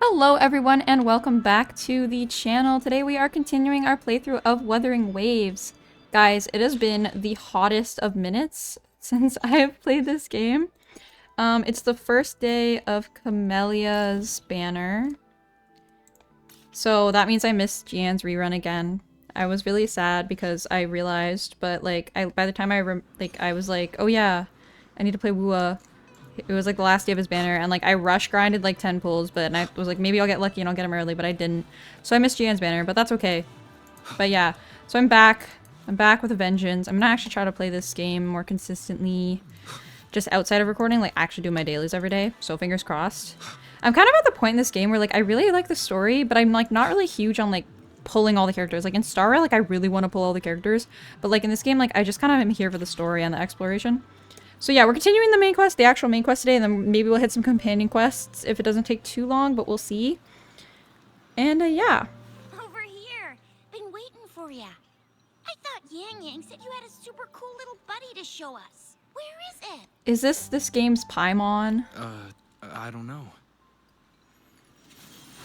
Hello everyone and welcome back to the channel. Today we are continuing our playthrough of Wuthering Waves. Guys, it has been the hottest of minutes since I have played this game. It's the first day of Camellia's banner. So that means I missed Gian's rerun again. I was really sad because I realized, but like by the time I was like, oh yeah, I need to play Wua. It was like the last day of his banner, and like I rush grinded like 10 pulls, but I was like, maybe I'll get lucky and I'll get him early, but I didn't. So I missed Gian's banner, but that's okay. But yeah, so I'm back. I'm back with a vengeance. I'm gonna actually try to play this game more consistently, just outside of recording, like actually do my dailies every day. So fingers crossed. I'm kind of at the point in this game where like I really like the story, but I'm like not really huge on like pulling all the characters. Like in Star Rail, like I really want to pull all the characters, but like in this game, like I just kind of am here for the story and the exploration. So yeah, we're continuing the main quest, the actual main quest today, and then maybe we'll hit some companion quests if it doesn't take too long, but we'll see. And yeah. Over here. Been waiting for ya. I thought Yang said you had a super cool little buddy to show us. Where is it? Is this game's Paimon? I don't know.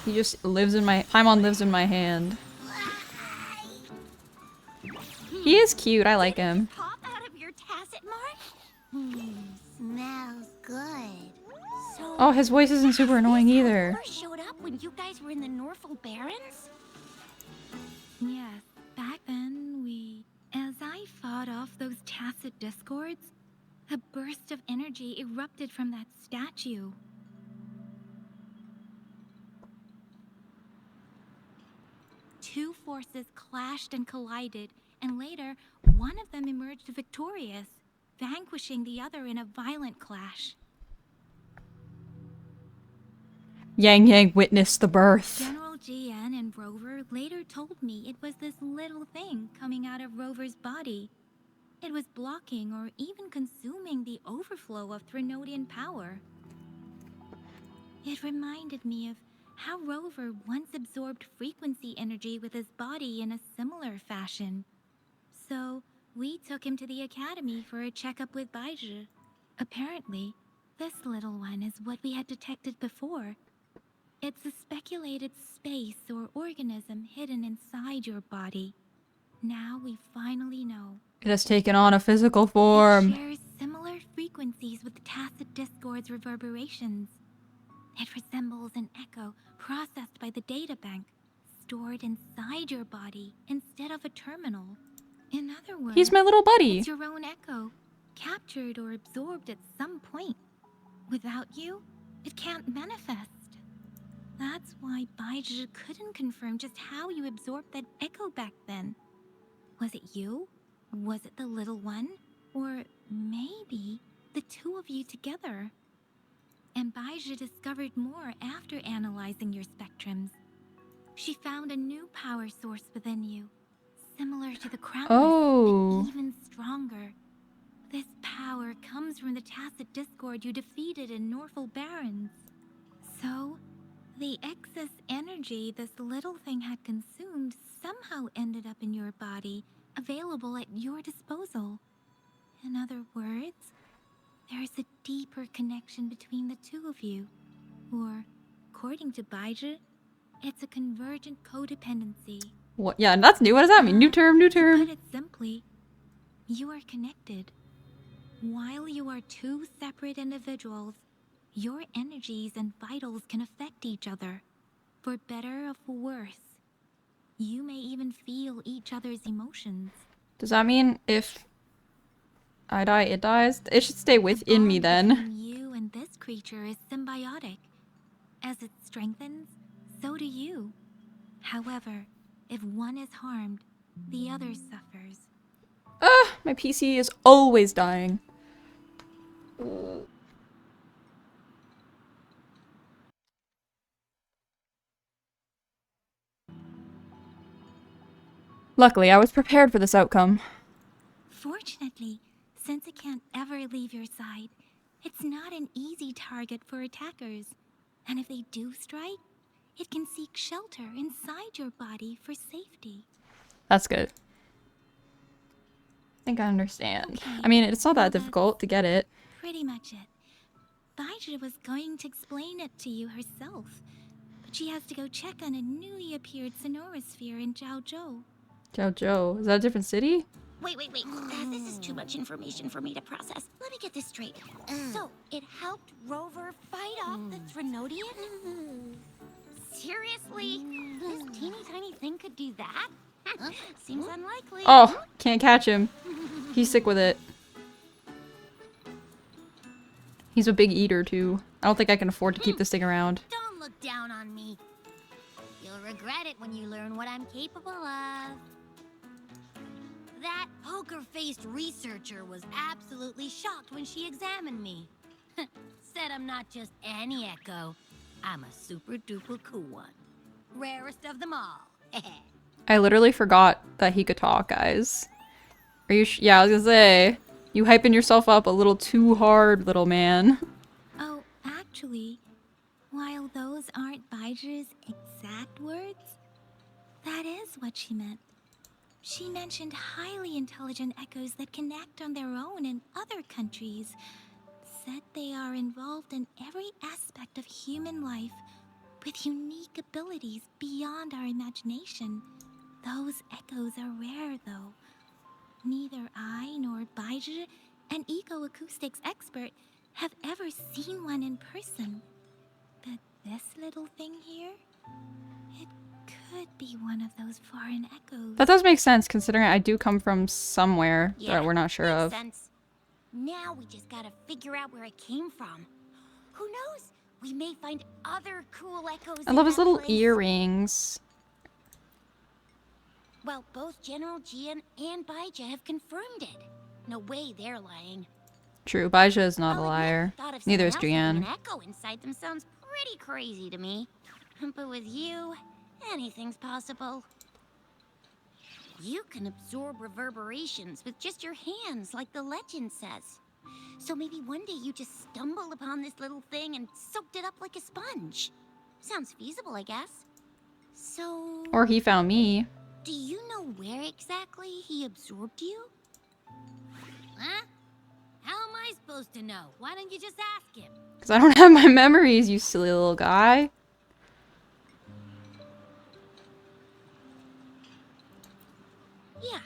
He just lives in my- Paimon lives in my hand. He is cute, I like him. Pop out of your tacit mark? Smells good. So Oh, his voice isn't super annoying either. first showed up when you guys were in the Norfolk Barrens? Yes, back then as I fought off those tacit discords, a burst of energy erupted from that statue. Two forces clashed and collided, and later, one of them emerged victorious, vanquishing the other in a violent clash. Yang witnessed the birth. General GN and Rover later told me it was this little thing coming out of Rover's body. It was blocking or even consuming the overflow of Threnodian power. It reminded me of how Rover once absorbed frequency energy with his body in a similar fashion. So, we took him to the academy for a checkup with Baizhi. Apparently, this little one is what we had detected before. It's a speculated space or organism hidden inside your body. Now we finally know. It has taken on a physical form. It shares similar frequencies with Tacit Discord's reverberations. It resembles an echo processed by the data bank, stored inside your body instead of a terminal. In other words, He's my little buddy. it's your own echo, captured or absorbed at some point. Without you, it can't manifest. That's why Baizhi couldn't confirm just how you absorbed that echo back then. Was it you? Was it the little one? Or maybe the two of you together? And Baizhi discovered more after analyzing your spectrums. She found a new power source within you, similar to the crown, Oh. but even stronger. This power comes from the Tacit Discord you defeated in Norfolk Barrens. So, the excess energy this little thing had consumed somehow ended up in your body, available at your disposal. In other words, there is a deeper connection between the two of you. Or, according to Baizhi, it's a convergent codependency. What? Yeah, that's new. What does that mean? New term, new To term. put it simply, you are connected. While you are two separate individuals, your energies and vitals can affect each other, for better or for worse. You may even feel each other's emotions. Does that mean if I die, it dies? It should stay within me The then. bond between you and this creature is symbiotic. As it strengthens, so do you. However, if one is harmed, the other suffers. My PC is always dying. Luckily, I was prepared for this outcome. Fortunately, since it can't ever leave your side, it's not an easy target for attackers. And if they do strike, it can seek shelter inside your body for safety. That's good. I think I understand. Okay, I mean, it's not that that's difficult to get it. Pretty much it. Baizhi was going to explain it to you herself, but she has to go check on a newly appeared sonorosphere in Jiaozhou. Jiaozhou. Is that a different city? Wait. This is too much information for me to process. Let me get this straight. So, it helped Rover fight off the Trinodian? Seriously? This teeny tiny thing could do that? Seems unlikely. Oh, can't catch him. He's sick with it. He's a big eater, too. I don't think I can afford to keep this thing around. Don't look down on me. You'll regret it when you learn what I'm capable of. That poker-faced researcher was absolutely shocked when she examined me. Said I'm not just any echo. I'm a super-duper cool one. Rarest of them all. I literally forgot that he could talk, guys. Are you yeah, I was gonna say. You hyping yourself up a little too hard, little man. Oh, actually, while those aren't Baiji's exact words, that is what she meant. She mentioned highly intelligent echoes that can act on their own in other countries. Said they are involved in every aspect of human life with unique abilities beyond our imagination. Those echoes are rare, though. Neither I nor Baizhi, an eco-acoustics expert, have ever seen one in person. But this little thing here, it could be one of those foreign echoes. That does make sense, considering I do come from somewhere that we're not sure makes of. Sense. Now we just gotta figure out where it came from. Who knows? We may find other cool echoes. I love his little place. earrings. Well, both General Jian and Baija have confirmed it. No way they're lying. True, Baizha is not a I'll admit, liar. the thought of Neither is someone else having Jian. An echo inside them sounds pretty crazy to me. But with you, anything's possible. You can absorb reverberations with just your hands, like the legend says. So maybe one day you just stumbled upon this little thing and soaked it up like a sponge. Sounds feasible, I guess. So... Or he found me. do you know where exactly he absorbed you? Huh? How am I supposed to know? Why don't you just ask him? Because I don't have my memories, you silly little guy. Yeah,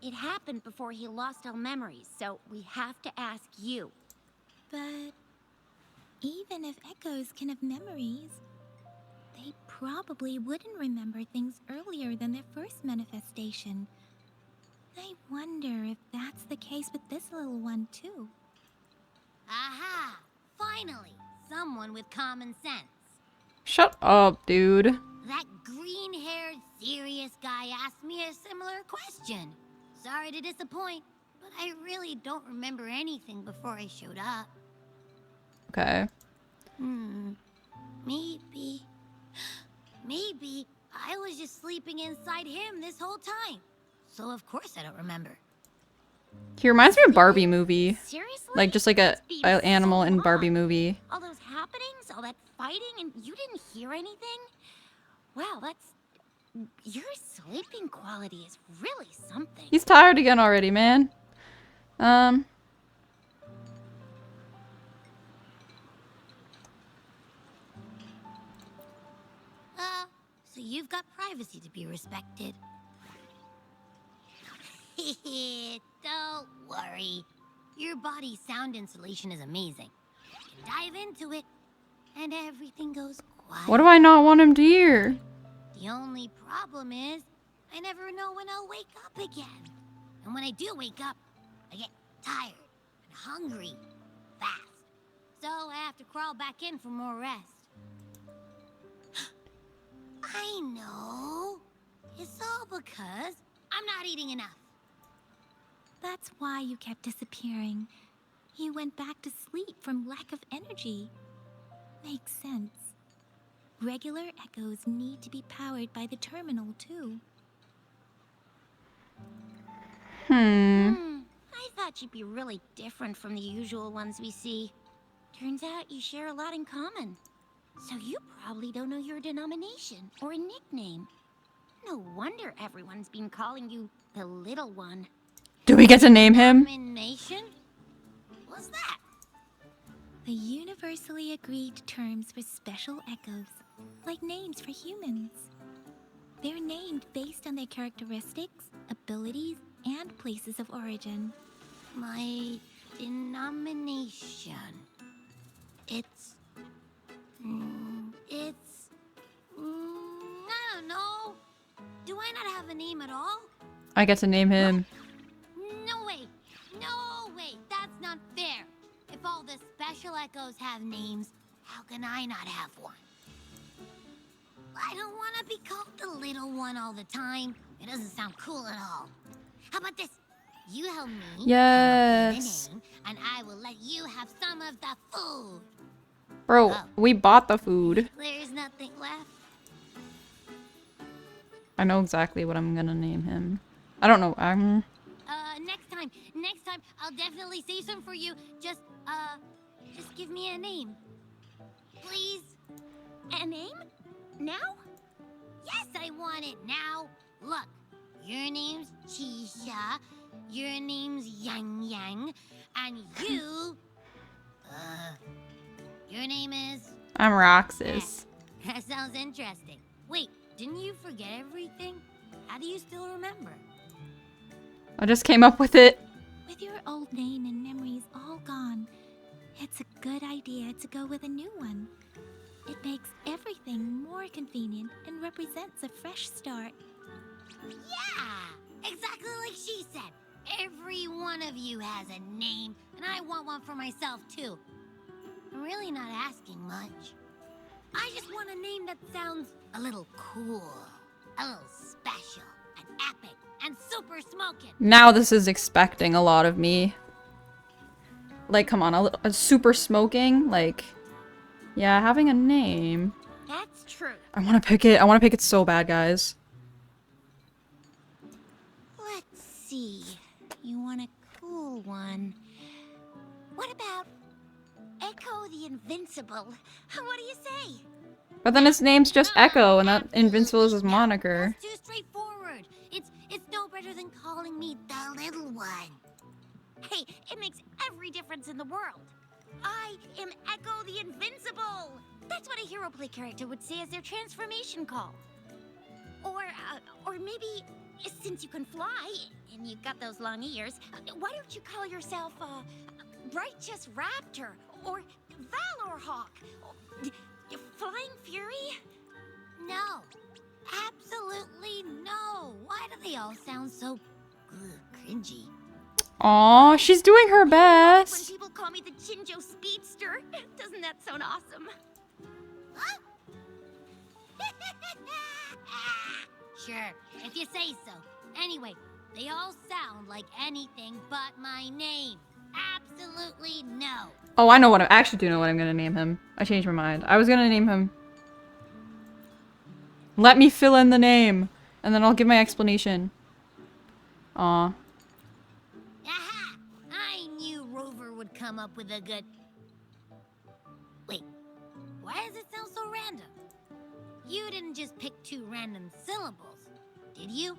it happened before he lost all memories, so we have to ask you. But even if echoes can have memories, they probably wouldn't remember things earlier than their first manifestation. I wonder if that's the case with this little one, too. Aha! Finally, someone with common sense. Shut up, dude. That green-haired, serious guy asked me a similar question. Sorry to disappoint, but I really don't remember anything before I showed up. Okay. Maybe I was just sleeping inside him this whole time. So of course I don't remember. He reminds me of Barbie movie. Seriously? Like, just like a animal in Barbie movie. All those happenings, all that fighting, and you didn't hear anything? Wow, that's... your sleeping quality is really something. He's tired again already, man. So you've got privacy to be respected. Don't worry. Your body's sound insulation is amazing. You can dive into it, and everything goes quiet. What do I not want him to hear? The only problem is, I never know when I'll wake up again. And when I do wake up, I get tired and hungry fast. So I have to crawl back in for more rest. I know. It's all because I'm not eating enough. That's why you kept disappearing. You went back to sleep from lack of energy. Makes sense. Regular echoes need to be powered by the terminal, too. I thought you'd be really different from the usual ones we see. Turns out you share a lot in common. So you probably don't know your denomination or a nickname. No wonder everyone's been calling you the Little One. Do we get to name him? Denomination? What's that? The universally agreed terms for special echoes like names for humans. They're named based on their characteristics, abilities, and places of origin. My denomination. It's... I don't know. Do I not have a name at all? I get to name him. No way. No way. That's not fair. If all the special echoes have names, how can I not have one? I don't want to be called the little one all the time. It doesn't sound cool at all. How about this? You help me. Yes. Come up with a name, and I will let you have some of the food. Bro, Oh. we bought the food. There's nothing left. I know exactly what I'm gonna name him. I don't know. Next time, I'll definitely save some for you. Just give me a name. Please? A name? Now? Yes, I want it now. Look, your name's Chisha, your name's Yang Yang, and your name is... I'm Roxas. That sounds interesting. Wait, didn't you forget everything? How do you still remember? I just came up with it. With your old name and memories all gone, it's a good idea to go with a new one. It makes everything more convenient and represents a fresh start. Yeah, exactly like she said. Every one of you has a name, and I want one for myself too. I'm really not asking much. I just want a name that sounds a little cool, a little special, and epic, and super smoking. Now this is expecting a lot of me. Like, come on, a super smoking? Like, yeah, having a name. That's true. I want to pick it. I want to pick it so bad, guys. Let's see. You want a cool one. What about Echo the Invincible? What do you say? But then his name's just Echo, and that Invincible is his moniker. That's too straightforward. It's no better than calling me the little one. Hey, it makes every difference in the world. I am Echo the Invincible. That's what a hero play character would say as their transformation call. Or maybe, since you can fly and you've got those long ears, why don't you call yourself Righteous Raptor or Valor Hawk? Flying Fury? No. Absolutely no. Why do they all sound so cringy? Aw, she's doing her When best. people call me the Chinjo Speedster, doesn't that sound awesome? Huh? Sure, if you say so. Anyway, they all sound like anything but my name. Absolutely no. Oh, I know what I actually do know what I'm gonna name him. I changed my mind. I was gonna name him. Let me fill in the name, and then I'll give my explanation. Aw. Aha! I knew Rover would come up with a good... Wait, why does it sound so random? You didn't just pick two random syllables, did you?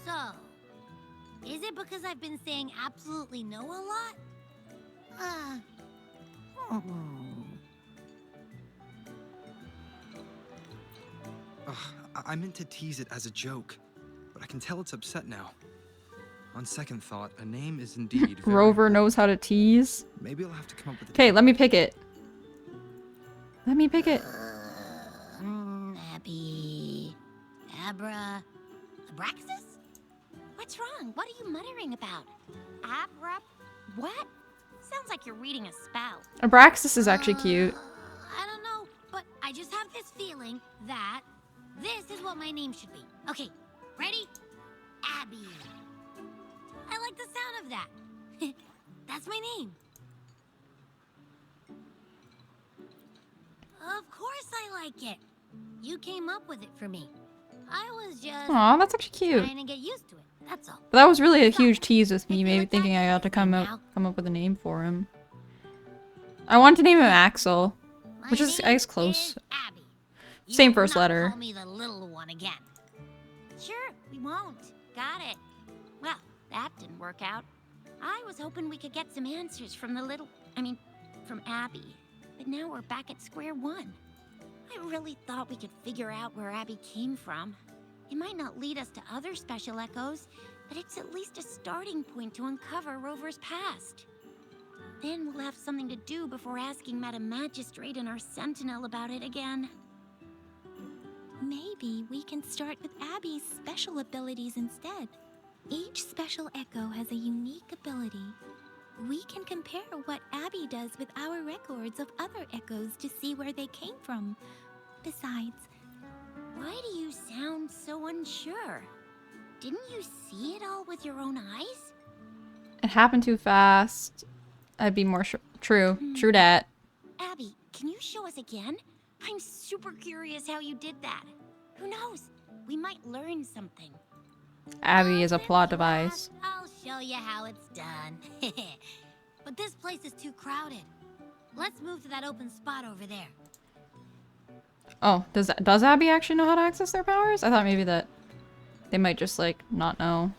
So, is it because I've been saying absolutely no a lot? I meant to tease it as a joke, but I can tell it's upset now. On second thought, a name is indeed very Rover important. knows how to tease. Maybe I'll have to come up with a Okay, let me pick it. Let me pick it. Abby... Abra... Abraxas? What's wrong? What are you muttering about? Abra... What? Sounds like you're reading a spell. Abraxas is actually cute. I don't know, but I just have this feeling that this is what my name should be. Okay, ready? Abby. I like the sound of that. That's my name. Of course I like it. You came up with it for me. I was just Aw, that's actually cute. trying to get used to it. That's all. But that was really a huge tease with me, I feel maybe like thinking I that's ought to come everything up with a name for him. I wanted to name him Axel. My Which is, I name guess, close. is Abby. You Same will first not letter. Call me the little one again. Sure, we won't. Got it. Well, that didn't work out. I was hoping we could get some answers from from Abby. But now we're back at square one. I really thought we could figure out where Abby came from. It might not lead us to other special echoes, but it's at least a starting point to uncover Rover's past. Then we'll have something to do before asking Madam Magistrate and our Sentinel about it again. Maybe we can start with Abby's special abilities instead. Each special echo has a unique ability. We can compare what Abby does with our records of other echoes to see where they came from. Besides, why do you sound so unsure? Didn't you see it all with your own eyes? It happened too fast. I'd be more true. True dat. Abby, can you show us again? I'm super curious how you did that. Who knows? We might learn something. Abby is a plot device. I'll show you how it's done. But this place is too crowded. Let's move to that open spot over there. Oh, does Abby actually know how to access their powers? I thought maybe that they might just like not know.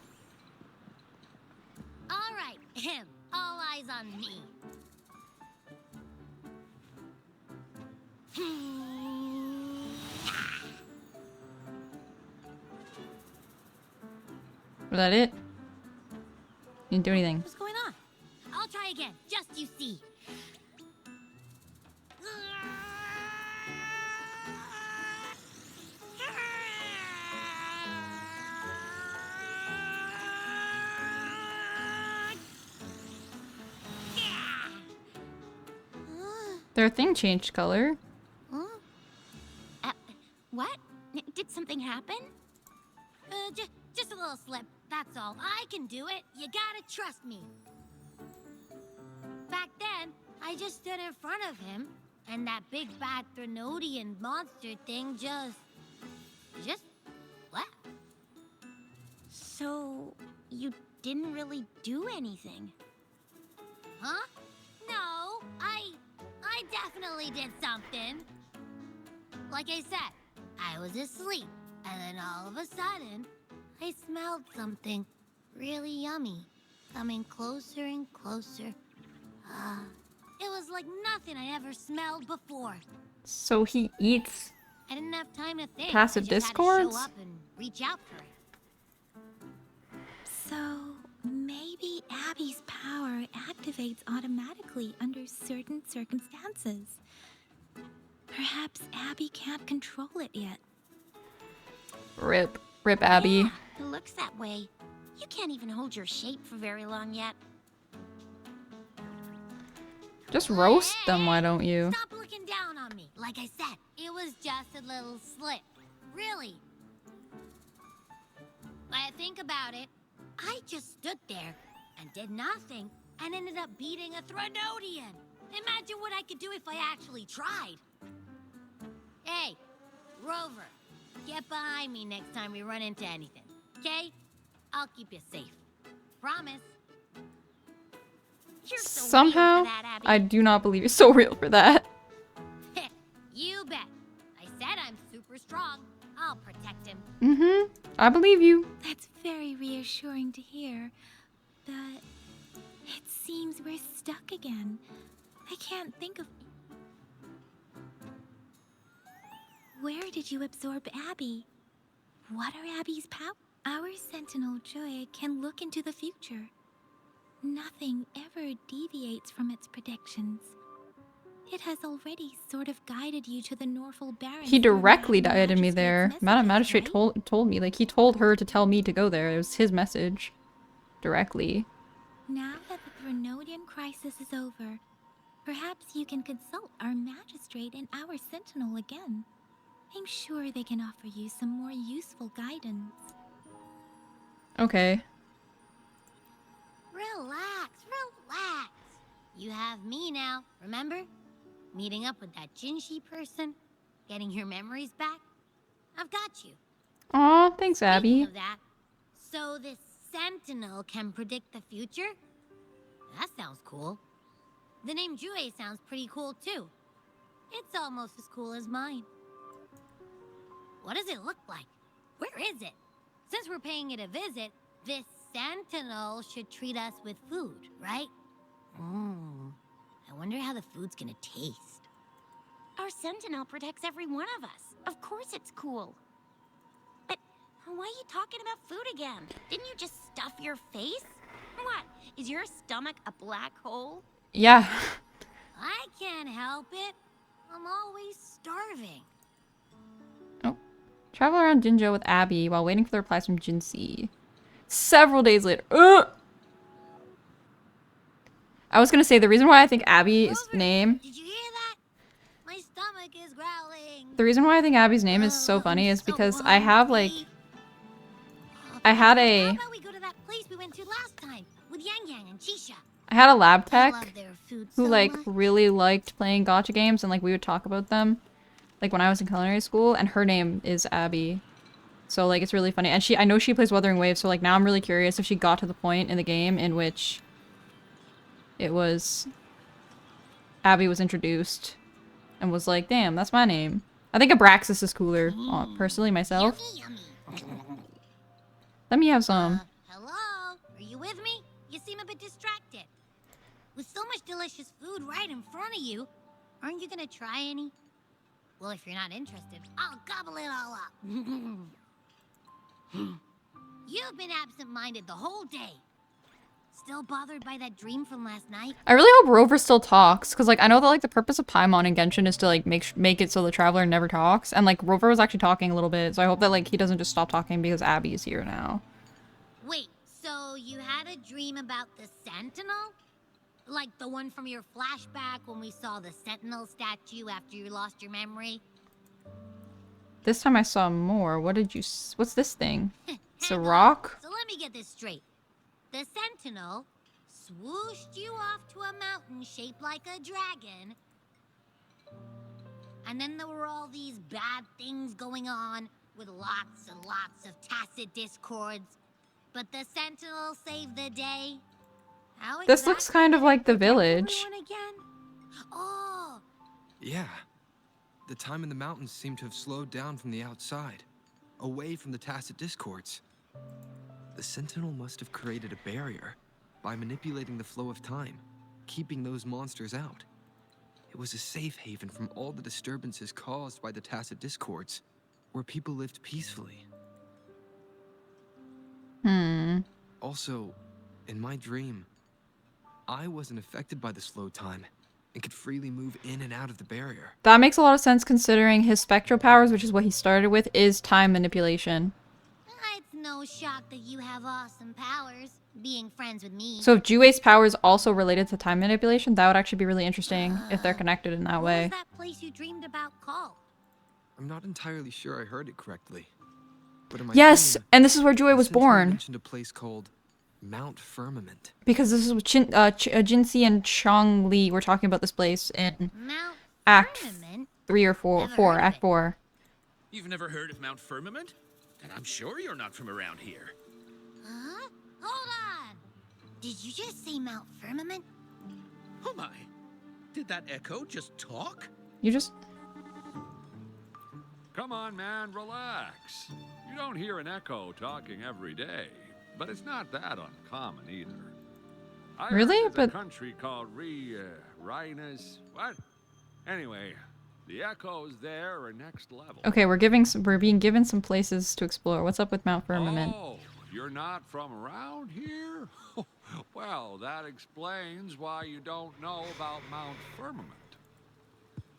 All right, all eyes on me. Was that it? Didn't do anything. What's going on? I'll try again, just you see. Their thing changed color. Huh? What? Did something happen? Just a little slip, that's all. I can do it. You gotta trust me. Back then, I just stood in front of him, and that big bad Threnodian monster thing just left. So, you didn't really do anything? Huh? No, I definitely did something. Like I said, I was asleep, and then all of a sudden, I smelled something really yummy, coming closer and closer. It was like nothing I ever smelled before. So he eats. I didn't have time to think. Passive I just discords? had to show up and reach out for it. so maybe Abby's power activates automatically under certain circumstances. Perhaps Abby can't control it yet. Rip Abby. Yeah, it looks that way. You can't even hold your shape for very long yet. Just roast them, why don't you? Stop looking down on me. Like I said, it was just a little slip. Really. When I think about it, I just stood there and did nothing and ended up beating a Threnodian. Imagine what I could do if I actually tried. Hey, Rover, get behind me next time we run into anything, okay? I'll keep you safe. Promise. You're so real Somehow, for that, Abby. I do not believe you're so real for that. You bet. I said I'm super strong. I'll protect him. Mm-hmm. I believe you. That's very reassuring to hear, but it seems we're stuck again. I can't think of... Where did you absorb Abby? What are Abby's powers? Our Sentinel Joy can look into the future. Nothing ever deviates from its predictions. It has already sort of guided you to the Norfolk Barrens. He directly guided me Magistrate's there. Madam messages, Magistrate right? told me, like, he told her to tell me to go there. It was his message. Directly. Now that the Threnodian crisis is over, perhaps you can consult our Magistrate and our Sentinel again. I'm sure they can offer you some more useful guidance. Okay. Relax, relax. You have me now, remember? Meeting up with that Jinshi person, getting your memories back. I've got you. Aw, thanks, Speaking Abby. of that, so this Sentinel can predict the future? That sounds cool. The name Jue sounds pretty cool too. It's almost as cool as mine. What does it look like? Where is it? Since we're paying it a visit, this Sentinel should treat us with food, right? I wonder how the food's gonna taste. Our Sentinel protects every one of us. Of course it's cool. But why are you talking about food again? Didn't you just stuff your face? What? Is your stomach a black hole? Yeah. I can't help it. I'm always starving. Oh. Travel around Jinzhou with Abby while waiting for the replies from Jinxie. Several days later. Ugh! I was gonna say, the reason why I think Abby's name... Did you hear that? My stomach is growling. The reason why I think Abby's name is so funny is because I have, like... I had How a... about we go to that place we went to last time with Yang Yang and Chisha? I had a lab I love tech their food who, so like, much. really liked playing gacha games, and, like, we would talk about them, like, when I was in culinary school, and her name is Abby. So, like, it's really funny. And I know she plays Wuthering Waves, so, like, now I'm really curious if she got to the point in the game in which it was... Abby was introduced and was like, damn, that's my name. I think Abraxas is cooler, personally, myself. Yummy, yummy. Let me have some. Hello? Are you with me? You seem a bit distracted. With so much delicious food right in front of you, aren't you gonna try any? Well, if you're not interested, I'll gobble it all up. You've been absent-minded the whole day. Still bothered by that dream from last night? I really hope Rover still talks, because, like, I know that, like, the purpose of Paimon and Genshin is to, like, make it so the Traveler never talks, and, like, Rover was actually talking a little bit, so I hope that, like, he doesn't just stop talking because Abby is here now. Wait, so you had a dream about the Sentinel? Like the one from your flashback when we saw the Sentinel statue after you lost your memory? This time I saw more. What did you... What's this thing? It's a Hang on. rock? So let me get this straight. The Sentinel swooshed you off to a mountain shaped like a dragon. And then there were all these bad things going on with lots and lots of tacit discords. But the Sentinel saved the day. How This looks kind of like the village. everyone again? Oh, Yeah. The time in the mountains seemed to have slowed down from the outside, away from the tacit discords. The Sentinel must have created a barrier by manipulating the flow of time, keeping those monsters out. It was a safe haven from all the disturbances caused by the tacit discords, where people lived peacefully. Also, in my dream, I wasn't affected by the slow time and could freely move in and out of the barrier. That makes a lot of sense considering his spectral powers, which is what he started with, is time manipulation. it's no shock that you have awesome powers, being friends with me. So if Juwei's power is also related to time manipulation, that would actually be really interesting if they're connected in that What way. was that place you dreamed about called? I'm not entirely sure I heard it correctly. But in my Yes, dream, and this is where Juwei the was Sentinel born. mentioned a place called Mount Firmament. Because this is what Jinxie and Chong Li were talking about this place in Mount Act Firmament? 3 or Never 4, heard of Act it. 4. You've never heard of Mount Firmament? Then I'm sure you're not from around here. Huh? Hold on! Did you just say Mount Firmament? Oh my! Did that echo just talk? You just... Come on, man, relax. You don't hear an echo talking every day, but it's not that uncommon either. I heard Really? there's But- a country called Rhinus. What? Anyway, the echoes there are next level. Okay, we're being given some places to explore. What's up with Mount Firmament? Oh, you're not from around here? Well, that explains why you don't know about Mount Firmament.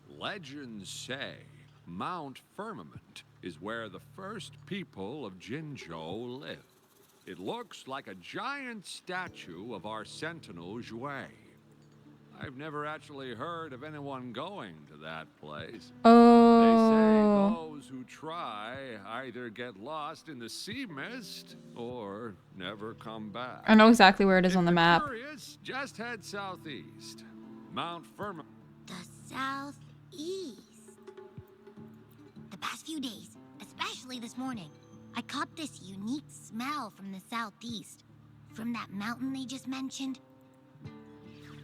Legends say Mount Firmament is where the first people of Jinzhou lived. It looks like a giant statue of our Sentinel Juwei. I've never actually heard of anyone going to that place. They say Oh... those who try either get lost in the sea mist or never come back. I know exactly where it is If on the you're map. Curious, just head southeast. Mount Firmament. The southeast. The past few days, especially this morning, I caught this unique smell from the southeast. From that mountain they just mentioned.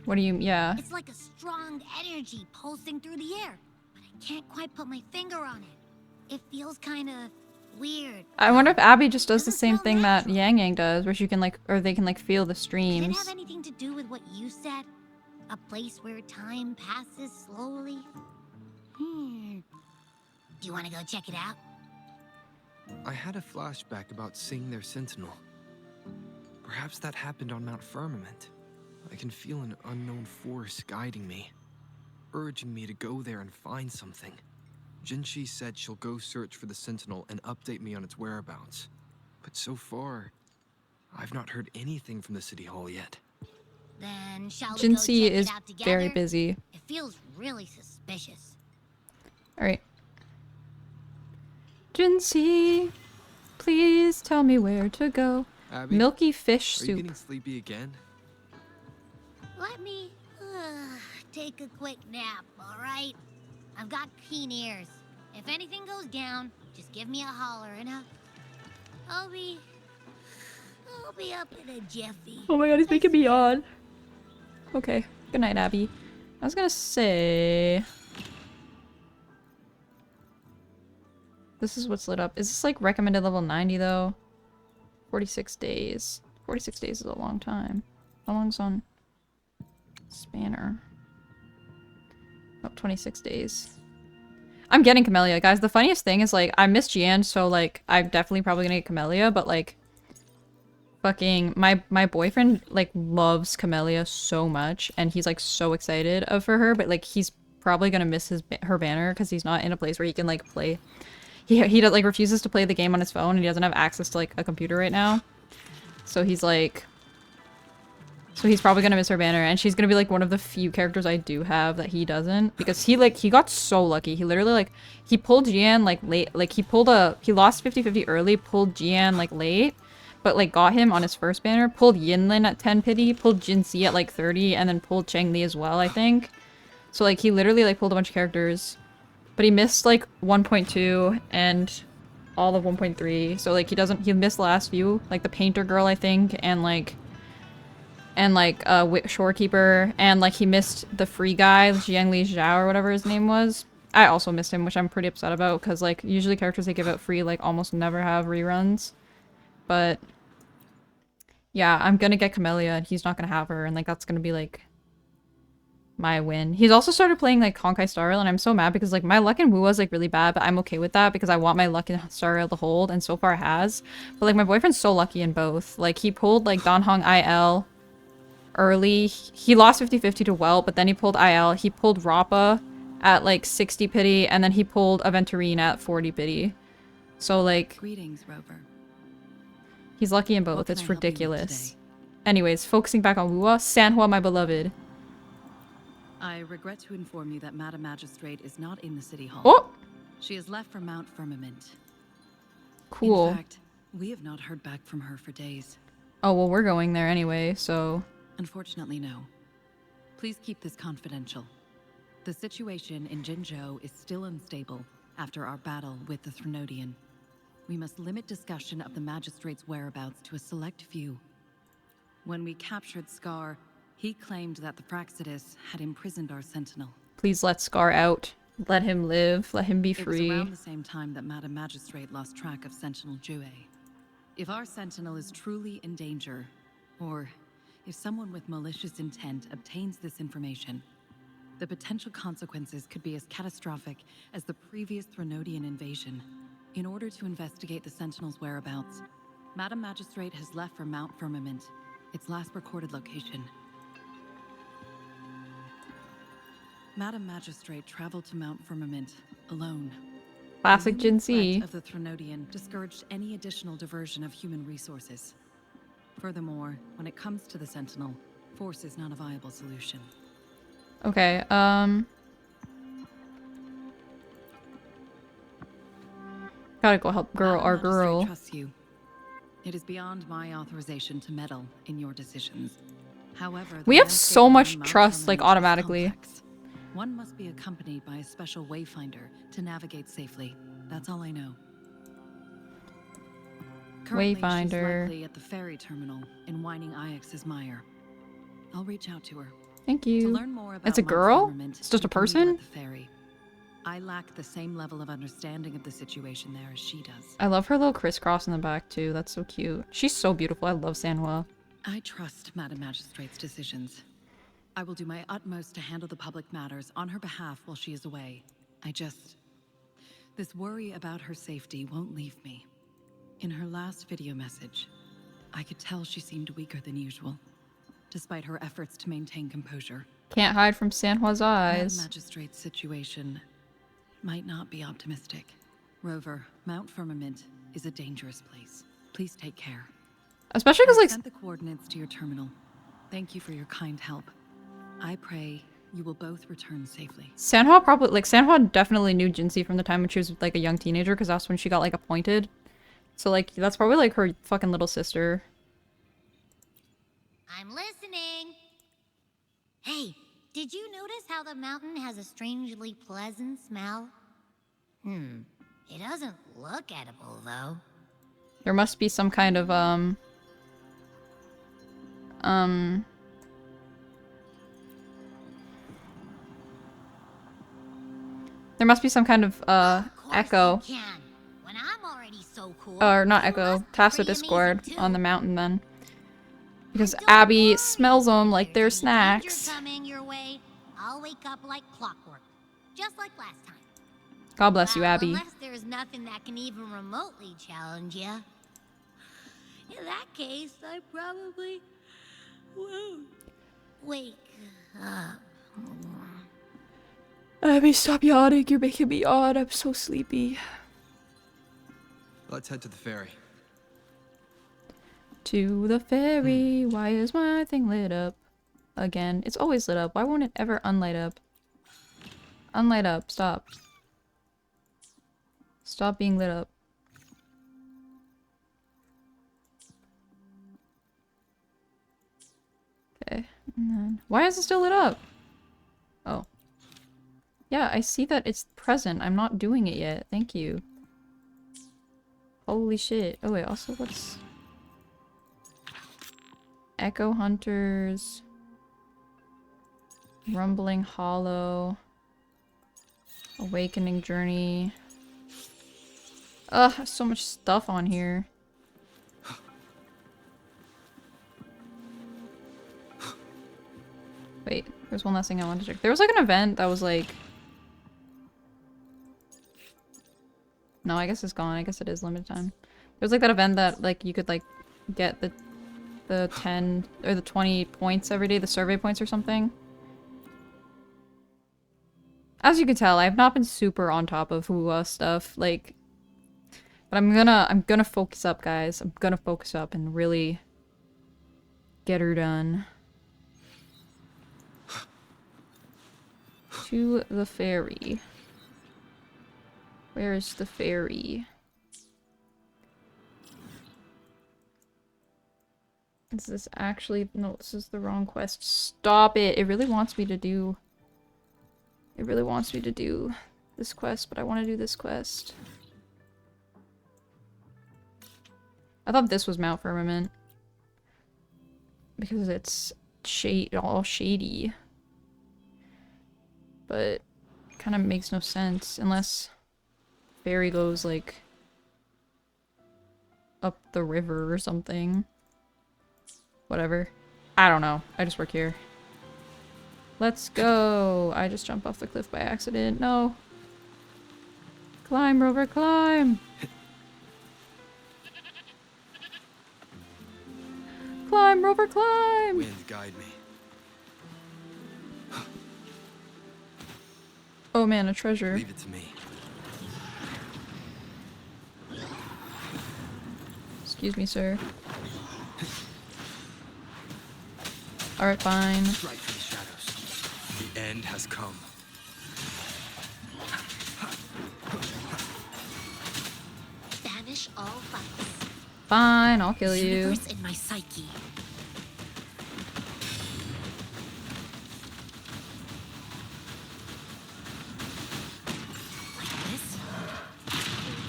What do you... Yeah. It's like a strong energy pulsing through the air, but I can't quite put my finger on it. It feels kind of weird. I wonder if Abby just does the Doesn't same smell thing that natural. Yang Yang does, where she can like, or they can like feel the Could it streams. have anything to do with what you said? A place where time passes slowly? Do you want to go check it out? I had a flashback about seeing their sentinel. Perhaps that happened on Mount Firmament. I can feel an unknown force guiding me, urging me to go there and find something. Jinshi said she'll go search for the sentinel and update me on its whereabouts. But so far, I've not heard anything from the City Hall yet. Then shall we go Jinxie check is it out together? very busy. It feels really suspicious. Alright. Jinxie, please tell me where to go. Abby, Milky fish are you soup. getting sleepy again? Let me take a quick nap, all right? I've got keen ears. If anything goes down, just give me a holler and I'll be up in a jiffy. Oh my god, he's making me yawn. Okay. Good night, Abby. I was gonna say... This is what's lit up. Is this like recommended level 90 though? 46 days. 46 days is a long time. How long's on Spanner? Oh, 26 days. I'm getting Camellia, guys. The funniest thing is like I missed Gian, so like I'm definitely probably gonna get Camellia, but like fucking my boyfriend like loves Camellia so much and he's like so excited for her, but like he's probably gonna miss her banner because he's not in a place where he can like play. He does, like refuses to play the game on his phone and he doesn't have access to like a computer right now. So he's like, so he's probably gonna miss her banner and she's gonna be like one of the few characters I do have that he doesn't, because he got so lucky. He literally like, he pulled Gian like late, like he lost 50-50 early, pulled Gian like late, but like got him on his first banner, pulled Yinlin at 10 pity, pulled Jinxie at like 30, and then pulled Chengli as well, I think. So like he literally like pulled a bunch of characters. But he missed like 1.2 and all of 1.3. So like he missed the last few, like the painter girl I think, and shorekeeper, and like he missed the free guy, Jiangli Zhao or whatever his name was. I also missed him, which I'm pretty upset about because like usually characters they give out free like almost never have reruns. But yeah, I'm gonna get Camellia and he's not gonna have her, and like that's gonna be like my win. He's also started playing like Honkai Star Rail and I'm so mad because like my luck in Wu was like really bad, but I'm okay with that because I want my luck in Star Rail to hold, and so far it has. But like my boyfriend's so lucky in both. Like he pulled like Danhong IL early. He lost 50-50 to Welt, but then he pulled IL. He pulled Rappa at like 60 pity and then he pulled Aventurine at 40 pity. So like Greetings, Rover. he's lucky in both. It's ridiculous. Anyways, focusing back on Wuwa, Sanhua, my beloved. I regret to inform you that Madam Magistrate is not in the City Hall. Oh! She has left for Mount Firmament. Cool. In fact, we have not heard back from her for days. Oh, well, we're going there anyway, so... Unfortunately, no. Please keep this confidential. The situation in Jinzhou is still unstable after our battle with the Threnodian. We must limit discussion of the Magistrate's whereabouts to a select few. When we captured Scar, he claimed that the Praxidus had imprisoned our sentinel. Please let Scar out. Let him live. Let him be It was free. around the same time that Madam Magistrate lost track of Sentinel Jue. If our sentinel is truly in danger, or if someone with malicious intent obtains this information, the potential consequences could be as catastrophic as the previous Threnodian invasion. In order to investigate the sentinel's whereabouts, Madam Magistrate has left for Mount Firmament, its last recorded location. Madam Magistrate traveled to Mount Firmament alone. Classic The Jinxie. threat of the Threnodian discouraged any additional diversion of human resources. Furthermore, when it comes to the Sentinel, force is not a viable solution. Okay, gotta go help our Madam Magistrate girl. trusts you. It is beyond my authorization to meddle in your decisions. However, the We have landscape so around much Mount trust, like, Firmament is automatically. complex. One must be accompanied by a special wayfinder to navigate safely. That's all I know. Currently, she's Wayfinder. likely at the ferry terminal in Whining Ix's Mire. I'll reach out to her. Thank To you. learn more about It's a Mount girl? Firmament, It's just a you can meet her person? at the ferry. I lack the same level of understanding of the situation there as she does. I love her little crisscross in the back too. That's so cute. She's so beautiful. I love Sanhua. I trust Madam Magistrate's decisions. I will do my utmost to handle the public matters on her behalf while she is away. This worry about her safety won't leave me. In her last video message, I could tell she seemed weaker than usual, despite her efforts to maintain composure. Can't hide from Sanhua's eyes. Madam Magistrate's situation might not be optimistic. Rover, Mount Firmament is a dangerous place. Please take care. Especially because, I like, sent the coordinates to your terminal. Thank you for your kind help. I pray you will both return safely. Sanhua definitely knew Jinxie from the time when she was, like, a young teenager, because that's when she got, like, appointed. So, like, that's probably, like, her fucking little sister. I'm listening. Hey, did you notice how the mountain has a strangely pleasant smell? It doesn't look edible, though. There must be some kind of, there must be some kind of, echo. You can. When I'm already so cool, Or not you echo, must be Tacit pretty Discord amazing, on the too. mountain then. Because Don't Abby worry, smells them like if they're there's any danger snacks. coming your way, I'll wake up like clockwork, just like last time. God bless you, Well, Abby. Unless there's nothing that can even remotely challenge you. In that case, I probably won't wake up. Abby, stop yawning. You're making me yawn. I'm so sleepy. Let's head to the ferry. To the ferry. Why is my thing lit up? Again. It's always lit up. Why won't it ever unlight up? Unlight up. Stop. Stop being lit up. Okay. And then... Why is it still lit up? Oh. Yeah, I see that it's present. I'm not doing it yet. Thank you. Holy shit. Oh wait, also what's... Echo Hunters... Rumbling Hollow... Awakening Journey... Ugh, so much stuff on here. Wait, there's one last thing I wanted to check. There was like an event that was like... No, I guess it's gone. I guess it is limited time. There was like that event that like you could like get the 10 or the 20 points every day, the survey points or something. As you can tell, I've not been super on top of WUA stuff, like, but I'm gonna focus up, guys. I'm gonna focus up and really get her done. To the ferry. Where is the ferry? Is this actually... No, this is the wrong quest. Stop it! It really wants me to do... It really wants me to do this quest, but I want to do this quest. I thought this was Mount Firmament. Because it's all shady. But it kind of makes no sense unless ferry goes like up the river or something. Whatever. I don't know. I just work here. Let's go. I just jumped off the cliff by accident. No. Climb, Rover, climb. Climb, Rover, climb. Wind, guide me. Oh man, a treasure. Leave it to me. Excuse me, sir. Alright, fine. Right for the shadows. The end has come. Banish all fights. Fine, I'll kill you. Universe in my psyche. Like this?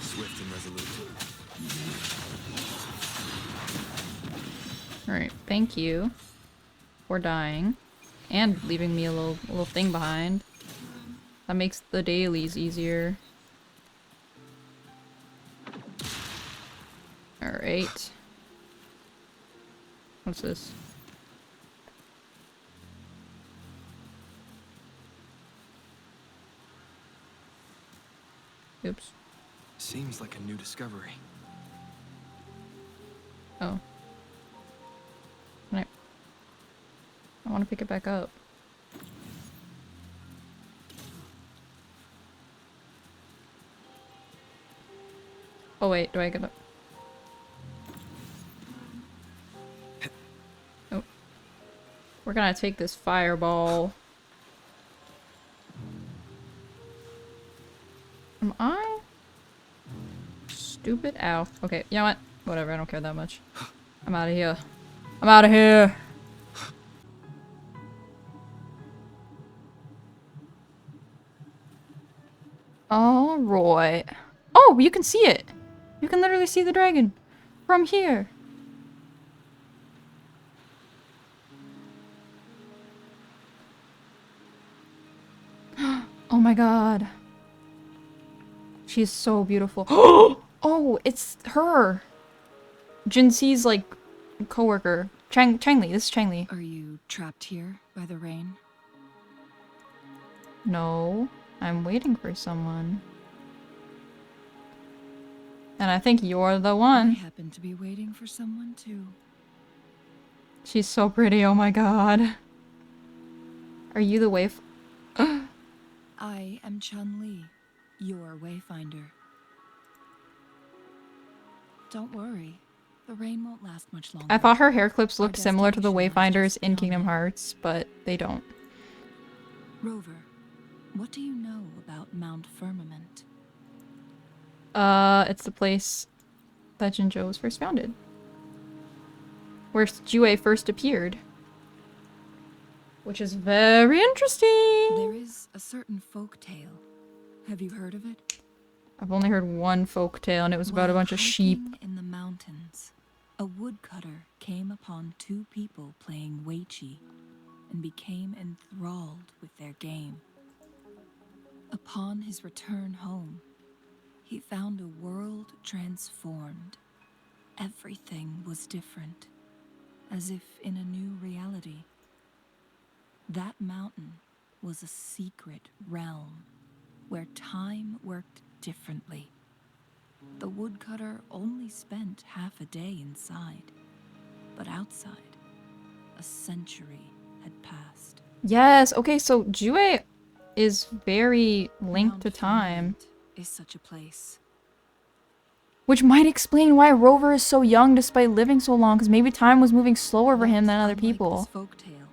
Swift and resolute. Alright, thank you for dying. And leaving me a little thing behind. That makes the dailies easier. Alright. What's this? Oops. Seems like a new discovery. Oh. Can I want to pick it back up. Oh wait, do I get up? Oh. We're gonna take this fireball. Am I? Stupid. Ow. Okay, you know what? Whatever, I don't care that much. I'm out of here. I'm out of here! Alright. Oh, you can see it! You can literally see the dragon from here. Oh my god. She's so beautiful. Oh, it's her! Jinxi's, like, co-worker. Changli, this is Changli. Are you trapped here by the rain? No, I'm waiting for someone. And I think you're the I one. happen to be waiting for someone too. She's so pretty, oh my god. Are you the waif- I am Chun-Li, your wayfinder. Don't worry, the rain won't last much longer. I thought her hair clips Our looked similar to the destination lies Wayfinders just in beyond Kingdom it. Hearts, but they don't. Rover, what do you know about Mount Firmament? It's the place that Jinzhou was first founded. Where Jue first appeared. Which is very interesting! There is a certain folk tale. Have you heard of it? I've only heard one folk tale, and it was about a While bunch of sheep. hiking in the mountains, a woodcutter came upon two people playing Weiqi and became enthralled with their game. Upon his return home, he found a world transformed. Everything was different, as if in a new reality. That mountain was a secret realm where time worked differently. The woodcutter only spent half a day inside, but outside, a century had passed. Yes, okay, so Jue is very linked to Mount time. Firmament is such a place. Which might explain why Rover is so young despite living so long, because maybe time was moving slower for him But than other unlike people. This folktale,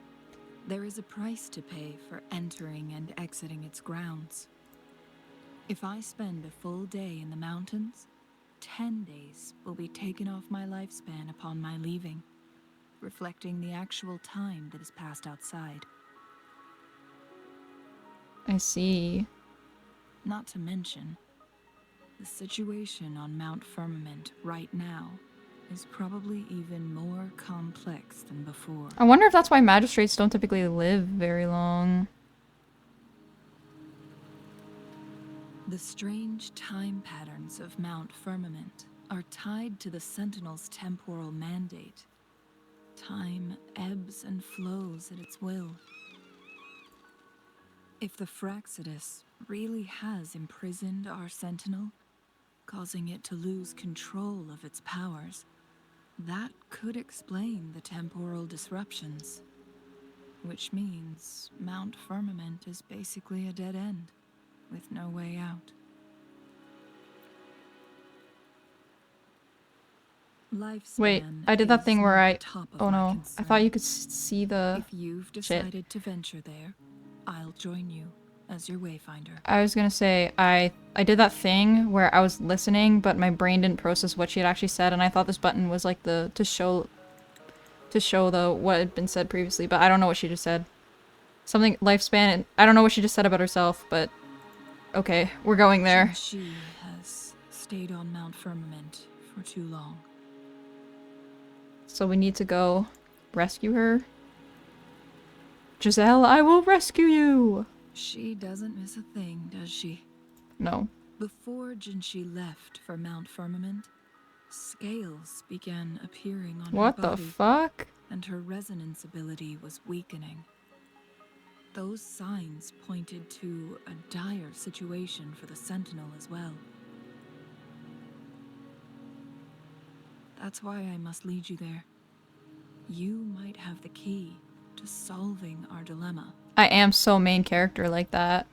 there is a price to pay for entering and exiting its grounds. If I spend a full day in the mountains, 10 days will be taken off my lifespan upon my leaving, reflecting the actual time that is passed outside. I see. Not to mention, the situation on Mount Firmament right now is probably even more complex than before. I wonder if that's why magistrates don't typically live very long. The strange time patterns of Mount Firmament are tied to the Sentinel's temporal mandate. Time ebbs and flows at its will. If the Fraxidus really has imprisoned our Sentinel, causing it to lose control of its powers, that could explain the temporal disruptions. Which means Mount Firmament is basically a dead end, with no way out. Lifespan Wait, I did that is thing where not I... the top of Oh my no, I concern. thought you could see the... If you've shit. decided to venture there, I'll join you as your wayfinder. I was gonna say, I did that thing where I was listening, but my brain didn't process what she had actually said, and I thought this button was like the... to show the what had been said previously, but I don't know what she just said. Something lifespan, and I don't know what she just said about herself, but okay, we're going there. She has stayed on Mount Firmament for too long. So we need to go rescue her. Giselle, I will rescue you! She doesn't miss a thing, does she? No. Before Jinshi left for Mount Firmament, scales began appearing on her What the body, fuck? and her resonance ability was weakening. Those signs pointed to a dire situation for the Sentinel as well. That's why I must lead you there. You might have the key to solving our dilemma. I am so main character like that.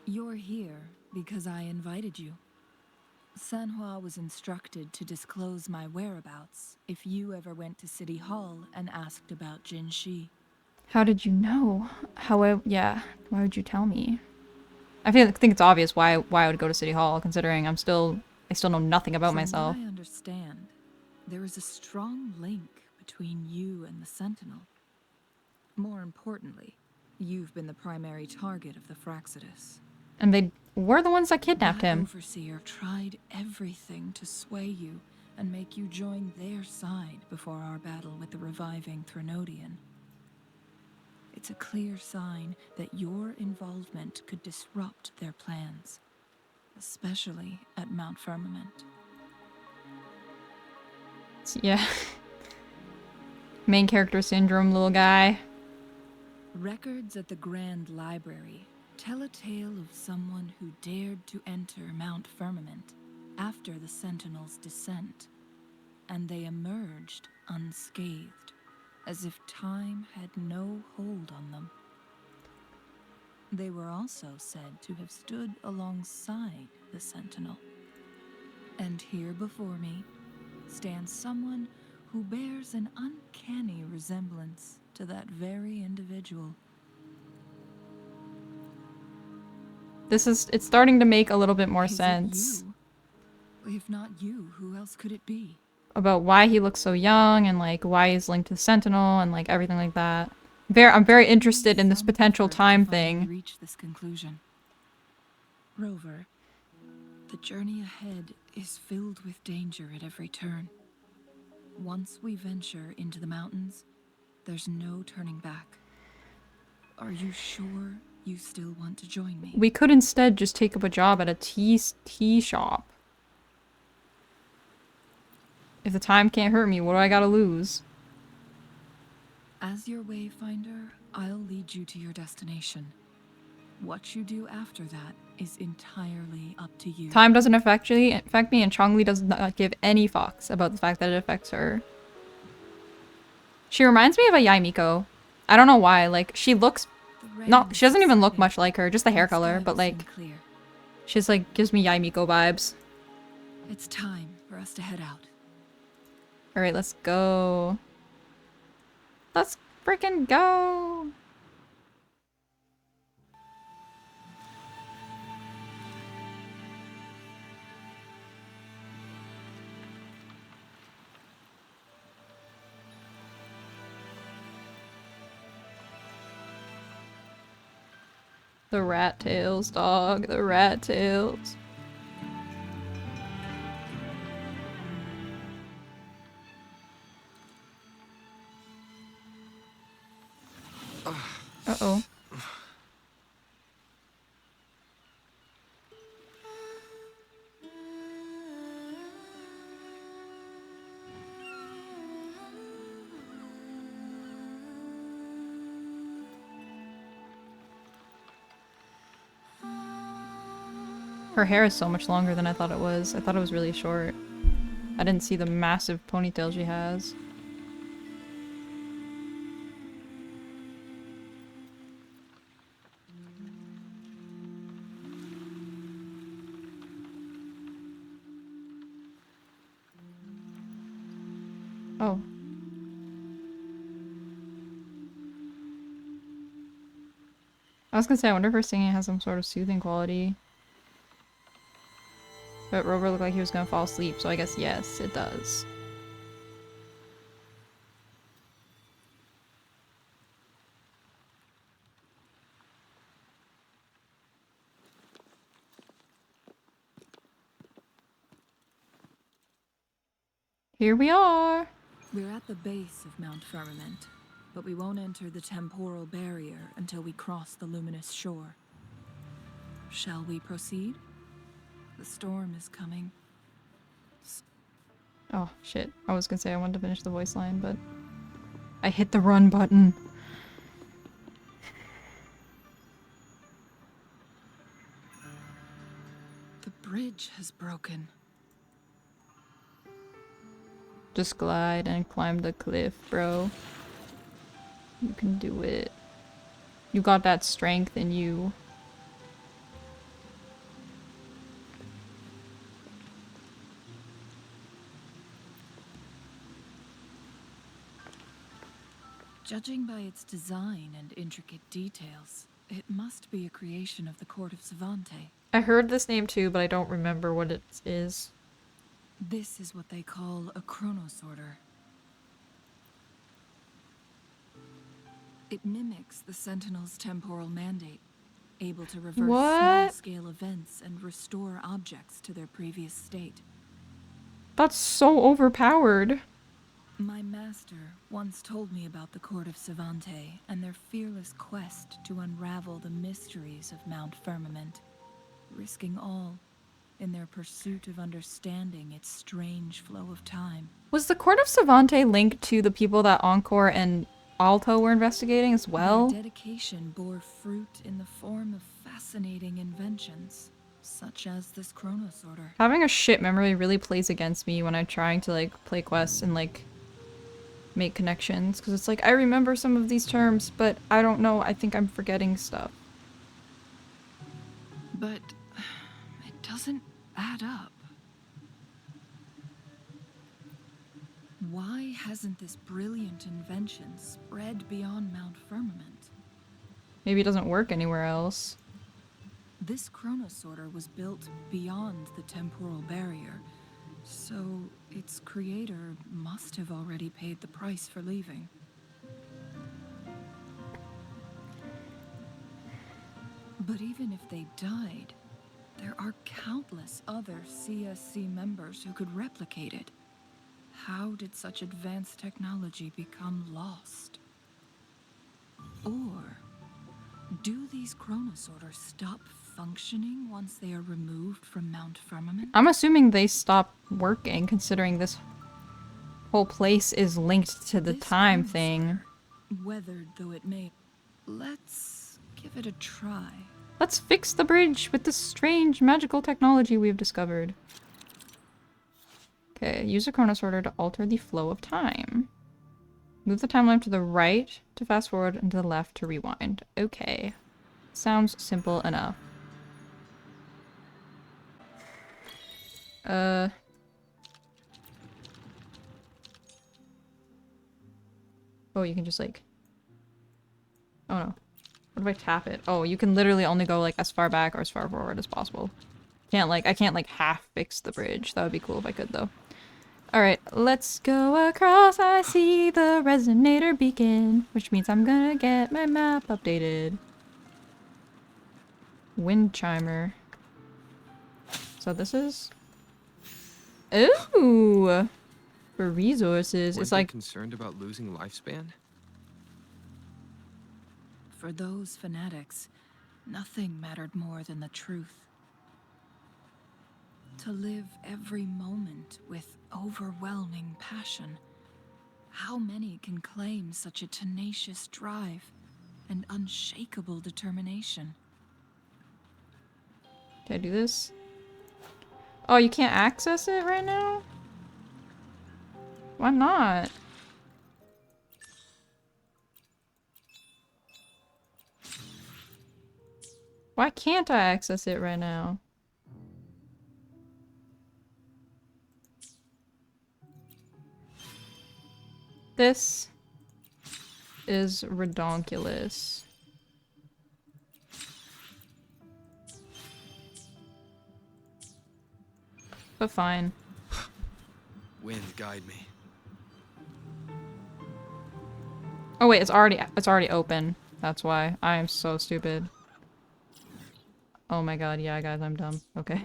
You're here because I invited you. Sanhua was instructed to disclose my whereabouts if you ever went to City Hall and asked about Jinshi. How did you know? Yeah. Why would you tell me? I think it's obvious why I would go to City Hall, considering I still know nothing about myself. From what I understand, there is a strong link between you and the Sentinel. More importantly, you've been the primary target of the Fraxidus. And they were the ones that kidnapped That him. Overseer tried everything to sway you and make you join their side before our battle with the reviving Threnodian. It's a clear sign that your involvement could disrupt their plans, especially at Mount Firmament. Yeah. Main character syndrome, little guy. Records at the Grand Library tell a tale of someone who dared to enter Mount Firmament after the Sentinel's descent, and they emerged unscathed, as if time had no hold on them. They were also said to have stood alongside the Sentinel. And here before me stands someone who bears an uncanny resemblance to that very individual. It's starting to make a little bit more sense. You? If not you, who else could it be? About why he looks so young and like why he's linked to the Sentinel and like everything like that. I'm very interested in this potential time thing. Reach this conclusion. Rover, the journey ahead is filled with danger at every turn. Once we venture into the mountains, there's no turning back. Are you sure you still want to join me? We could instead just take up a job at a tea shop. If the time can't hurt me, what do I gotta lose? As your wayfinder, I'll lead you to your destination. What you do after that is entirely up to you. Time doesn't affect me, and Chongli does not give any fucks about the fact that it affects her. She reminds me of a Yaimiko. I don't know why, like, she looks... she doesn't even look much like her, just the hair color, but like... She's like, gives me Yaimiko vibes. It's time for us to head out. Alright, let's go. Let's freaking go! The rat tails, dog. The rat tails. Uh-oh. Her hair is so much longer than I thought it was. I thought it was really short. I didn't see the massive ponytail she has. Oh. I was gonna say, I wonder if her singing has some sort of soothing quality. But Rover looked like he was gonna fall asleep, so I guess yes, it does. Here we are! We're at the base of Mount Firmament, but we won't enter the temporal barrier until we cross the luminous shore. Shall we proceed? The storm is coming. Oh, shit. I was gonna say I wanted to finish the voice line, but I hit the run button. The bridge has broken. Just glide and climb the cliff, bro. You can do it. You got that strength in you. Judging by its design and intricate details, it must be a creation of the court of Savante. I heard this name too, but I don't remember what it is. This is what they call a chronosorter. It mimics the Sentinel's temporal mandate, able to reverse small-scale events and restore objects to their previous state. That's so overpowered. My master once told me about the court of Savante and their fearless quest to unravel the mysteries of Mount Firmament, risking all in their pursuit of understanding its strange flow of time. Was the court of Savante linked to the people that Encore and Alto were investigating as well? Their dedication bore fruit in the form of fascinating inventions, such as this chronosorter. Having a shit memory really plays against me when I'm trying to like play quests and like make connections, because it's like I remember some of these terms, but I don't know, I think I'm forgetting stuff. But it doesn't add up. Why hasn't this brilliant invention spread beyond Mount Firmament? Maybe it doesn't work anywhere else. This chronosorter was built beyond the temporal barrier, so its creator must have already paid the price for leaving. But even if they died, there are countless other CSC members who could replicate it. How did such advanced technology become lost? Or do these chronosorters stop functioning once they are removed from Mount Firmament? I'm assuming they stop working, considering this whole place is linked to the This time chronosorter, thing. weathered though it may, let's give it a try. Let's fix the bridge with this strange magical technology we've discovered. Okay, use a chronosorter to alter the flow of time. Move the timeline to the right to fast forward and to the left to rewind. Okay. Sounds simple enough. Oh, you can just like... Oh no. What if I tap it? Oh, you can literally only go like as far back or as far forward as possible. I can't like half fix the bridge. That would be cool if I could though. Alright, let's go across. I see the resonator beacon, which means I'm gonna get my map updated. Wind chimer. So this is... Ooh! For resources. Weren't It's they like... concerned about losing lifespan? For those fanatics, nothing mattered more than the truth. To live every moment with overwhelming passion. How many can claim such a tenacious drive and unshakable determination? Can I do this? Oh, you can't access it right now? Why not? Why can't I access it right now? This is redonkulous. But fine. Wind, guide me. Oh wait, it's already open. That's why. I am so stupid. Oh my god, yeah guys, I'm dumb. Okay.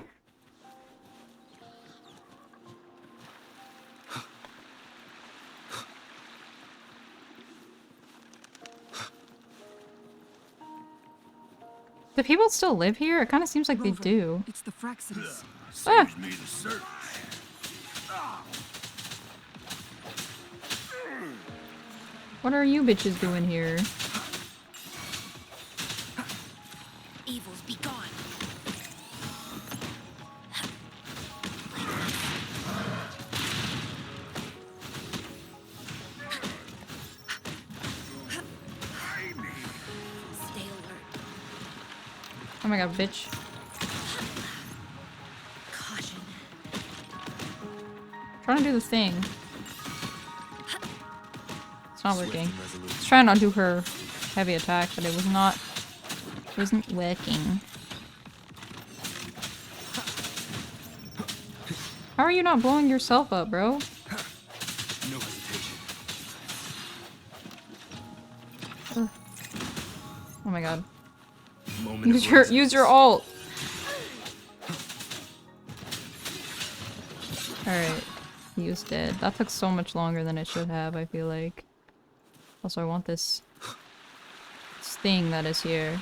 Do people still live here? It kind of seems like they Rover, do. It's the Fraxidus. Ah! Me to search. What are you bitches doing here? Evils be gone. Stay alert. Oh my god, bitch. Caution. Trying to do the thing. It's not working. I was trying not to do her heavy attack, but it was not. It wasn't working. How are you not blowing yourself up, bro? No hesitation. Ugh. Oh my god. Moment of Use your ult. Alright. He was dead. That took so much longer than it should have, I feel like. Also, I want this thing that is here.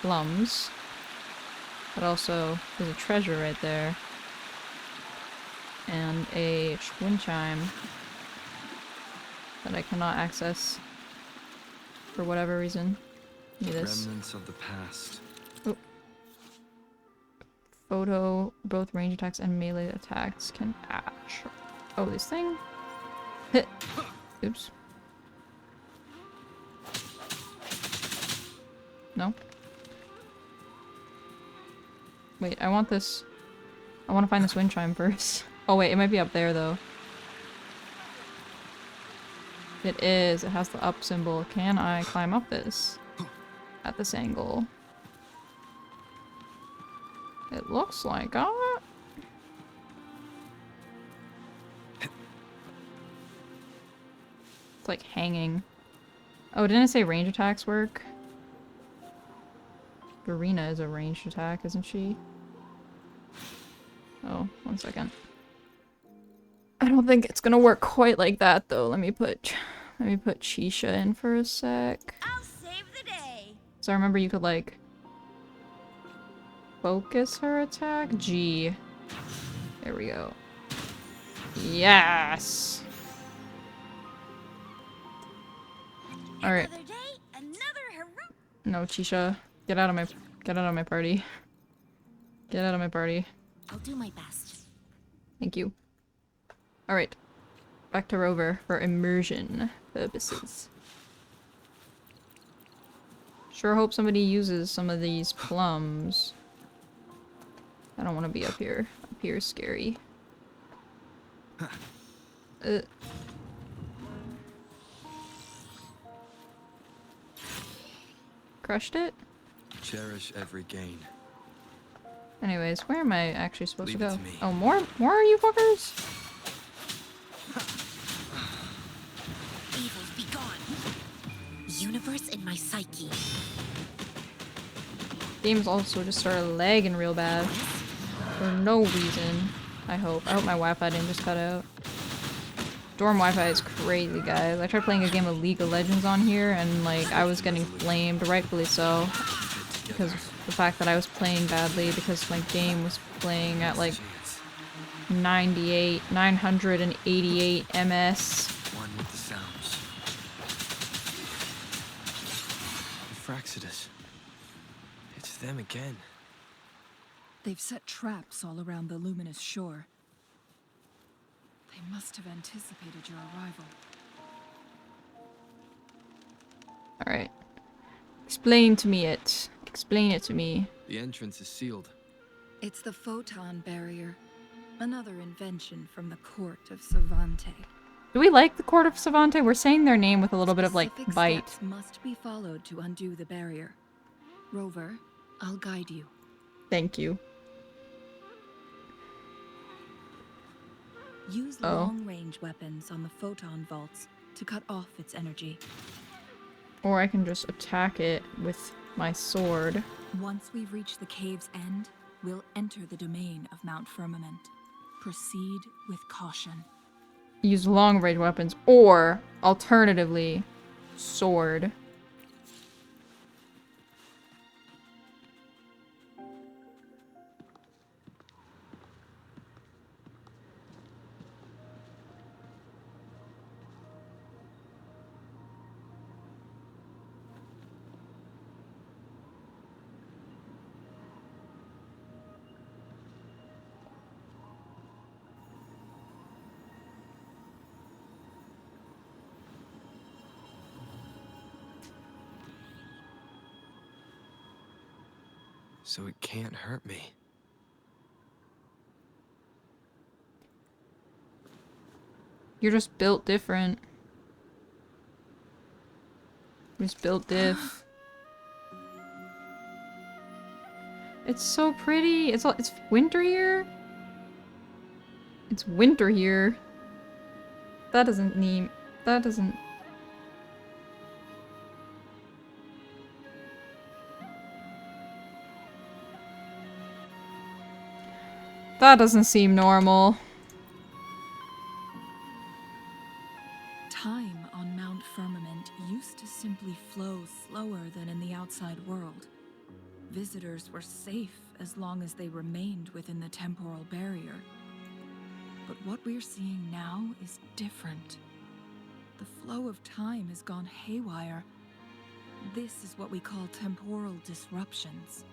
Plums. But also, there's a treasure right there. And a wind chime that I cannot access for whatever reason. Give me this. Remnants of the past. Oh. Photo, both range attacks and melee attacks can actually. Oh, this thing? Hit. Oops. No? Wait, I want this. I want to find this wind chime first. Oh wait, it might be up there though. It is. It has the up symbol. Can I climb up this? At this angle? It looks like it. It's like hanging. Oh, didn't it say range attacks work? Verena is a ranged attack, isn't she? Oh, 1 second. I don't think it's gonna work quite like that though. Let me put Chisha in for a sec. I'll save the day. So I remember you could like focus her attack. G. There we go. Yes. All right. Another day, another hero. No, Chisha, get out of my party. Get out of my party. I'll do my best. Thank you. All right. Back to Rover for immersion purposes. Sure hope somebody uses some of these plums. I don't want to be up here. Up here is scary. Crushed it? Cherish every gain. Anyways, where am I actually supposed Leave to it go? to me. Oh, more are you fuckers? Evils be gone. Universe in my psyche. Game's also just started lagging real bad. For no reason. I hope. I hope my Wi-Fi didn't just cut out. Dorm Wi-Fi is crazy, guys. I tried playing a game of League of Legends on here, and like I was getting flamed, rightfully so, because of the fact that I was playing badly, because my game was playing at like 988 ms. One with the sounds. The Fraxidus. It's them again. They've set traps all around the luminous shore. They must have anticipated your arrival. Alright. Explain to me it. Explain it to me. The entrance is sealed. It's the photon barrier. Another invention from the court of Savante. Do we like the Court of Savante? We're saying their name with a little bit of like Specific bite. steps must be followed to undo the barrier. Rover, I'll guide you. Thank you. Use long-range weapons on the photon vaults to cut off its energy. Or I can just attack it with my sword. Once we've reached the cave's end, we'll enter the domain of Mount Firmament. Proceed with caution. Use long-range weapons, or alternatively, sword. so it can't hurt me. You're just built different. You're just built diff. It's so pretty. It's winter here. It's winter here. That doesn't need. That doesn't. That doesn't seem normal. Time on Mount Firmament used to simply flow slower than in the outside world. Visitors were safe as long as they remained within the temporal barrier. But what we're seeing now is different. The flow of time has gone haywire. This is what we call temporal disruptions.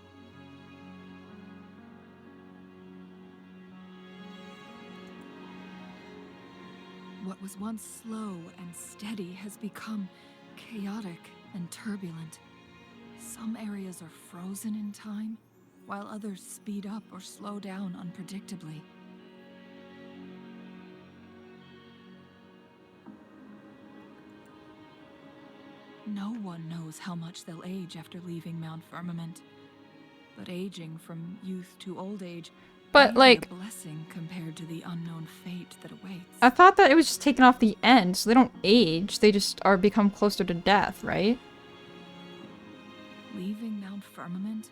What was once slow and steady has become chaotic and turbulent. Some areas are frozen in time, while others speed up or slow down unpredictably. No one knows how much they'll age after leaving Mount Firmament. But aging from youth to old age But, may like, be a blessing compared to the unknown fate that awaits. I thought that it was just taken off the end, so they don't age. They just are become closer to death, right? Leaving Mount Firmament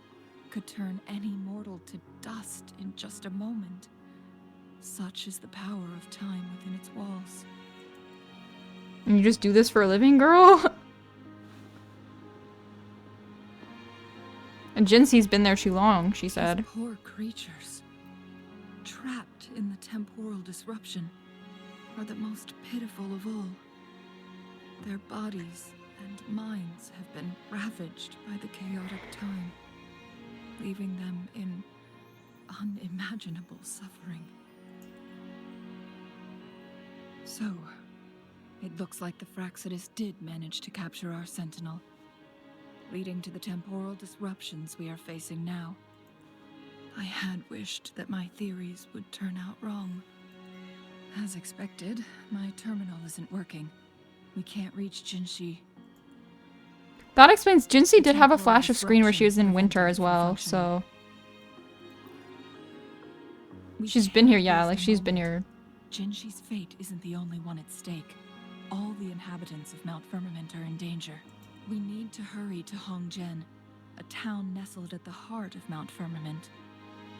could turn any mortal to dust in just a moment. Such is the power of time within its walls. And you just do this for a living, girl? And Jinxie's been there too long, she said. These poor creatures, trapped in the temporal disruption, are the most pitiful of all. Their bodies and minds have been ravaged by the chaotic time, leaving them in unimaginable suffering. So, it looks like the Fraxidus did manage to capture our sentinel, leading to the temporal disruptions we are facing now. I had wished that my theories would turn out wrong. As expected, my terminal isn't working. We can't reach Jinxie. That explains Jinxie did have a flash of screen where she was in winter as well, so... She's been here, yeah, like she's been here. Jinxie's fate isn't the only one at stake. All the inhabitants of Mount Firmament are in danger. We need to hurry to Hongjian, a town nestled at the heart of Mount Firmament.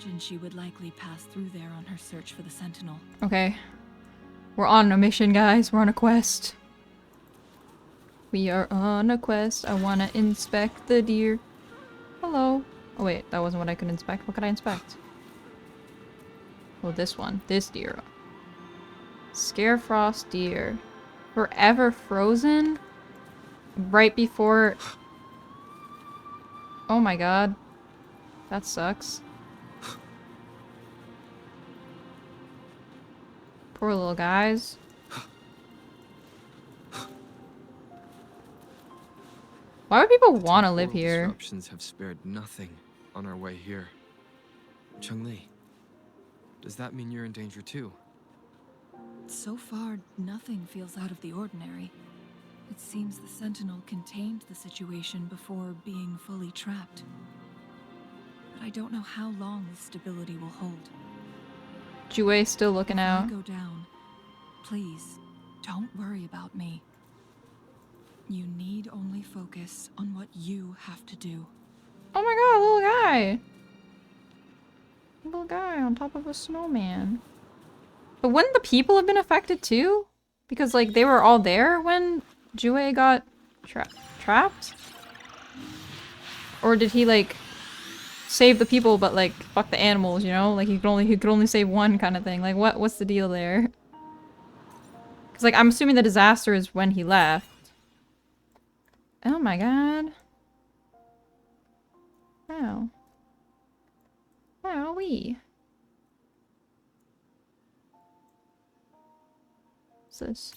Jinxie would likely pass through there on her search for the Sentinel. Okay. We're on a mission, guys. We're on a quest. We are on a quest. I want to inspect the deer. Hello. Oh wait, that wasn't what I could inspect. What could I inspect? Oh, this one. This deer. Scarefrost deer. Forever frozen? Right before... Oh my god. That sucks. Poor little guys. Why would people want to live here? Disruptions have spared nothing on our way here. Chun-Li, does that mean you're in danger too? So far, nothing feels out of the ordinary. It seems the Sentinel contained the situation before being fully trapped. But I don't know how long this stability will hold. Jue's still looking out. If I go down, please, don't worry about me. You need only focus on what you have to do. Oh my god, little guy! Little guy on top of a snowman. But wouldn't the people have been affected too? Because, like, they were all there when Jue got trapped? Or did he, like, save the people but, like, fuck the animals, you know? Like, he could only save one kind of thing. Like, what's the deal there? Because, like, I'm assuming the disaster is when he left. Oh my god. Wow. Wowee. What's this?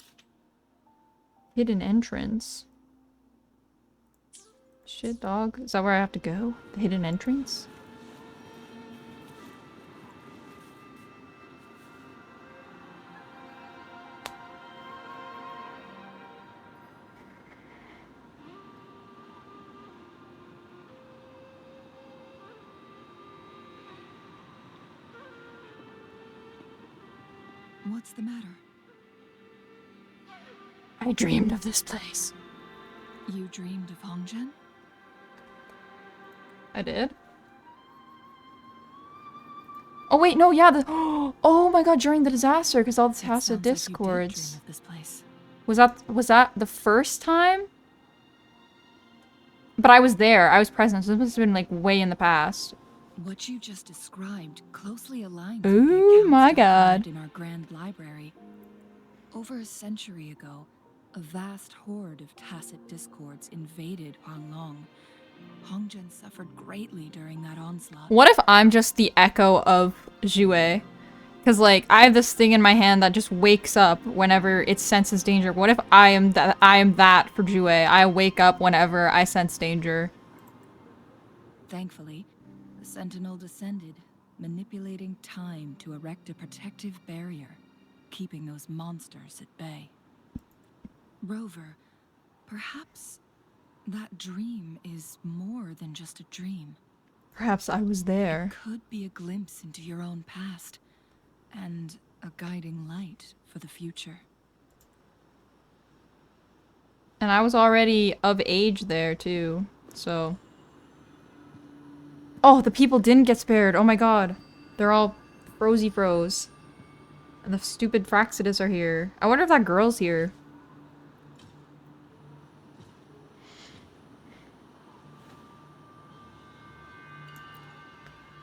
Hidden entrance. Shit, dog. Is that where I have to go? The hidden entrance? What's the matter? I dreamed of this place. You dreamed of Hongzhen? I did. Oh wait, no, yeah, the oh my god, during the disaster, because all the tacit discords. Like this place. Was that the first time? But I was there. I was present. So this must have been like way in the past. What you just described closely aligns Oh my god. in our grand library. Over a century ago, a vast horde of tacit discords invaded Huanglong. Hongzhen suffered greatly during that onslaught. What if I'm just the echo of Jue? Because, like, I have this thing in my hand that just wakes up whenever it senses danger. What if I am that for Jue? I wake up whenever I sense danger. Thankfully, the Sentinel descended, manipulating time to erect a protective barrier, keeping those monsters at bay. Rover, perhaps that dream is more than just a dream. Perhaps I was there. It could be a glimpse into your own past, and a guiding light for the future. And I was already of age there, too. So... Oh, the people didn't get spared. Oh my god. They're all froze. And the stupid Fraxidus are here. I wonder if that girl's here.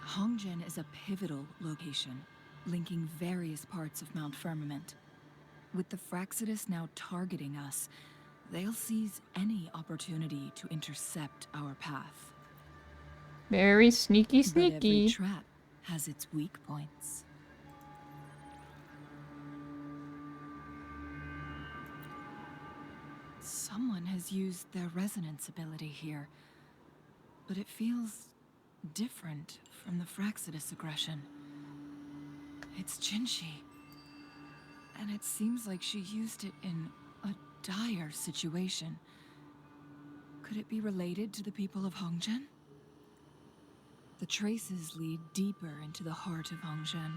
Hongzhen is a pivotal location, linking various parts of Mount Firmament. With the Fraxidus now targeting us, they'll seize any opportunity to intercept our path. Very sneaky. But every trap has its weak points. Someone has used their resonance ability here, but it feels different from the Fraxidus aggression. It's Jinshi, and it seems like she used it in a dire situation. Could it be related to the people of Hongzhen? The traces lead deeper into the heart of Hongzhen.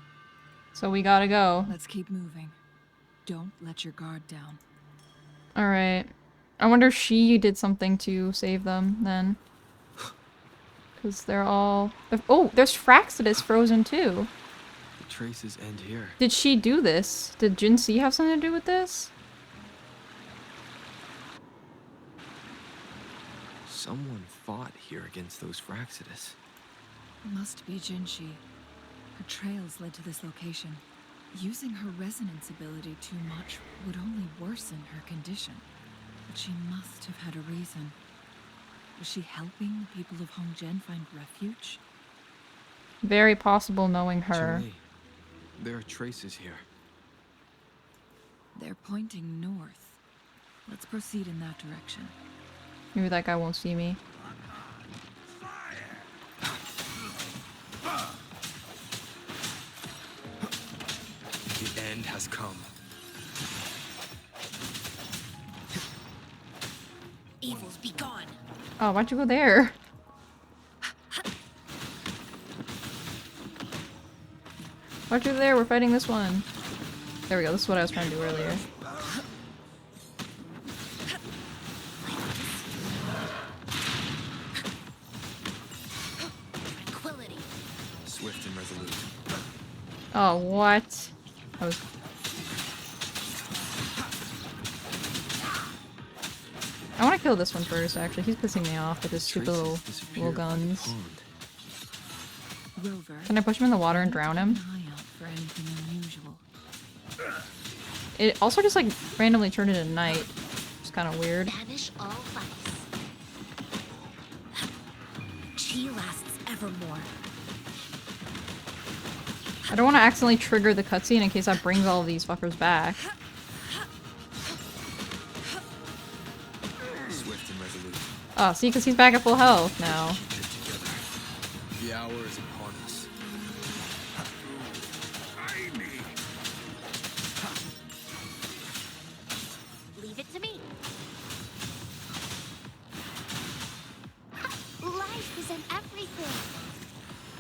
So we gotta go. Let's keep moving. Don't let your guard down. Alright. I wonder if she did something to save them, then. Because they're all... Oh, there's Fraxidus frozen, too. The traces end here. Did she do this? Did Jinshi have something to do with this? Someone fought here against those Fraxidus. Must be Jinshi. Her trails led to this location. Using her resonance ability too much would only worsen her condition. But she must have had a reason. Was she helping the people of Hongzhen find refuge? Very possible knowing her. Jolie, there are traces here. They're pointing north. Let's proceed in that direction. Maybe that guy won't see me. The end has come. Evils be gone. Oh, why'd you go there? Why'd you go there? We're fighting this one. There we go. This is what I was trying to do earlier. Tranquility. Swift and resolute. Oh, what? I was... I want to kill this one first, actually. He's pissing me off with his stupid little guns. Rover, Can I push him in the water and drown him? keep an eye out for anything unusual. It also just, like, randomly turned into night. It's kind of weird. Banish all vice. Chi lasts evermore. I don't want to accidentally trigger the cutscene in case that brings all of these fuckers back. Swift and resolute. Oh, see, because he's back at full health now. Keep it together. The hour is upon us. Leave it to me. Life is in everything.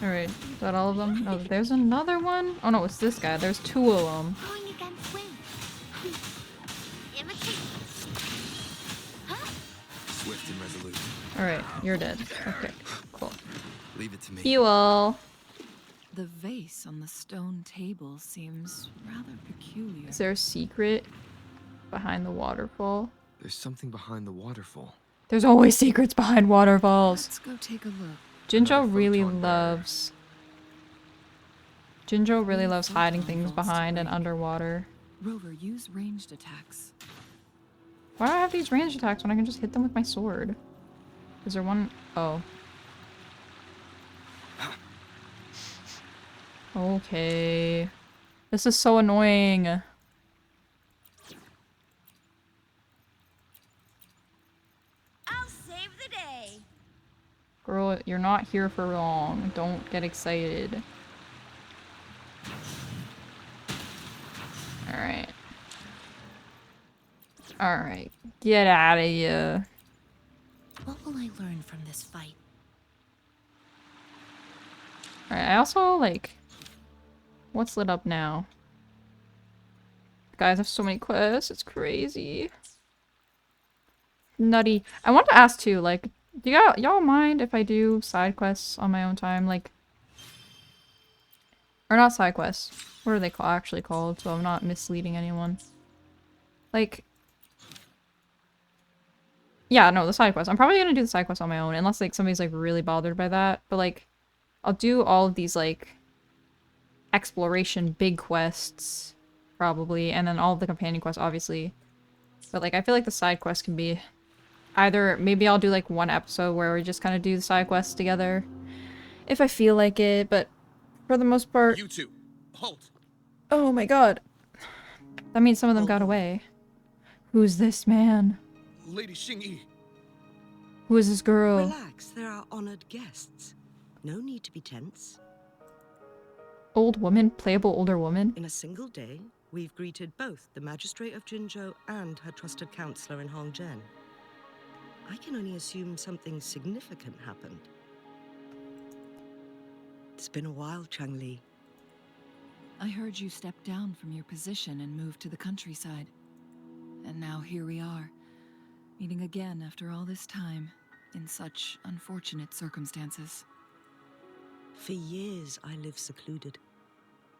Alright, is that all of them? No, there's another one? Oh no, it's this guy. There's two of them. Going Alright, you're dead. Okay, cool. Leave it to me. Fuel. The vase on the stone table seems rather peculiar. Is there a secret behind the waterfall? There's something behind the waterfall. There's always secrets behind waterfalls. Let's go take a look. Jinjo Another really photon barrier. loves... Jinjo really loves hiding things behind and underwater. Rover, use ranged attacks. Why do I have these ranged attacks when I can just hit them with my sword? Is there one? Oh. Okay. This is so annoying. I'll save the day. Girl, you're not here for long. Don't get excited. Alright. Alright. Get out of here. What will I learn from this fight? Alright, I also, like... What's lit up now? Guys, I have so many quests. It's crazy. Nutty. I want to ask, too, like... Do y'all mind if I do side quests on my own time? Like... Or not side quests. What are they actually called? So I'm not misleading anyone. Like... Yeah, no, the side quests. I'm probably gonna do the side quests on my own, unless, like, somebody's, like, really bothered by that. But, like, I'll do all of these, like... exploration big quests, probably, and then all of the companion quests, obviously. But, like, I feel like the side quests can be either, maybe I'll do, like, one episode where we just kind of do the side quests together, if I feel like it, but for the most part... You two, halt! Oh my god. That means some of them got away. Who's this man? Lady Xingyi. Who is this girl? Relax, there are honored guests. No need to be tense. Old woman? Playable older woman? In a single day, we've greeted both the Magistrate of Jinzhou and her trusted counselor in Hongzhen. I can only assume something significant happened. It's been a while, Changli. I heard you stepped down from your position and moved to the countryside. And now here we are, meeting again after all this time, in such unfortunate circumstances. For years, I lived secluded,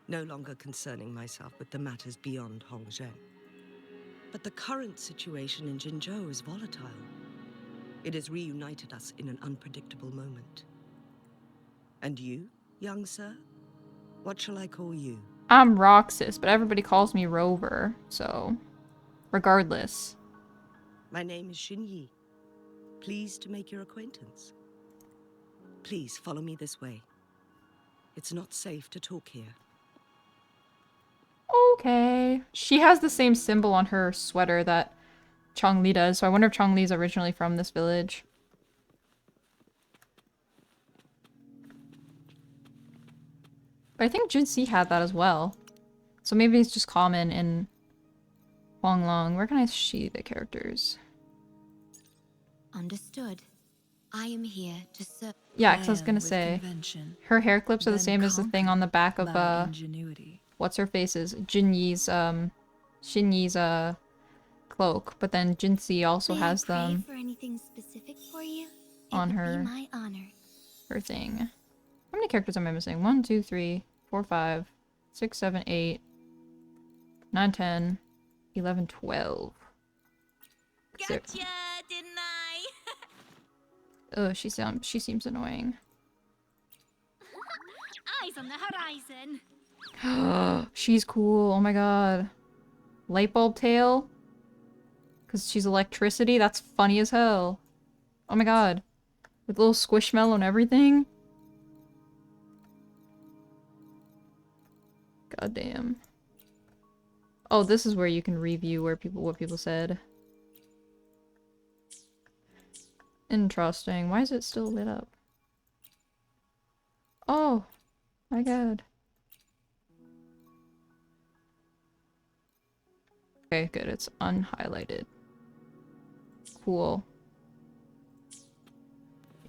no longer concerning myself with the matters beyond Hongzhen. But the current situation in Jinzhou is volatile. It has reunited us in an unpredictable moment. And you, young sir? What shall I call you? I'm Roxas, but everybody calls me Rover, so... Regardless. My name is Xinyi. Pleased to make your acquaintance. Please follow me this way. It's not safe to talk here. Okay. She has the same symbol on her sweater that Changli does, so I wonder if Changli's originally from this village. But I think Jinxi had that as well. So maybe it's just common in Huanglong. Where can I see the characters? Understood. I am here to serve. Yeah, because I was gonna say, her hair clips are the same as the thing on the back of, what's her face's? Xinyi's cloak. But then Jinxi also has them For anything specific for you? on It would her, be my honor. her thing. How many characters am I missing? 1, 2, 3, 4, 5, 6, 7, 8, 9, 10, 11, 12. Gotcha, didn't I? Ugh, she seems annoying. Eyes on the horizon. She's cool. Oh my god. Light bulb tail? Because she's electricity? That's funny as hell. Oh my god. With little squishmallow and everything? God damn. Oh, this is where you can review what people said. Interesting. Why is it still lit up? Oh my god. Okay, good. It's unhighlighted. Cool.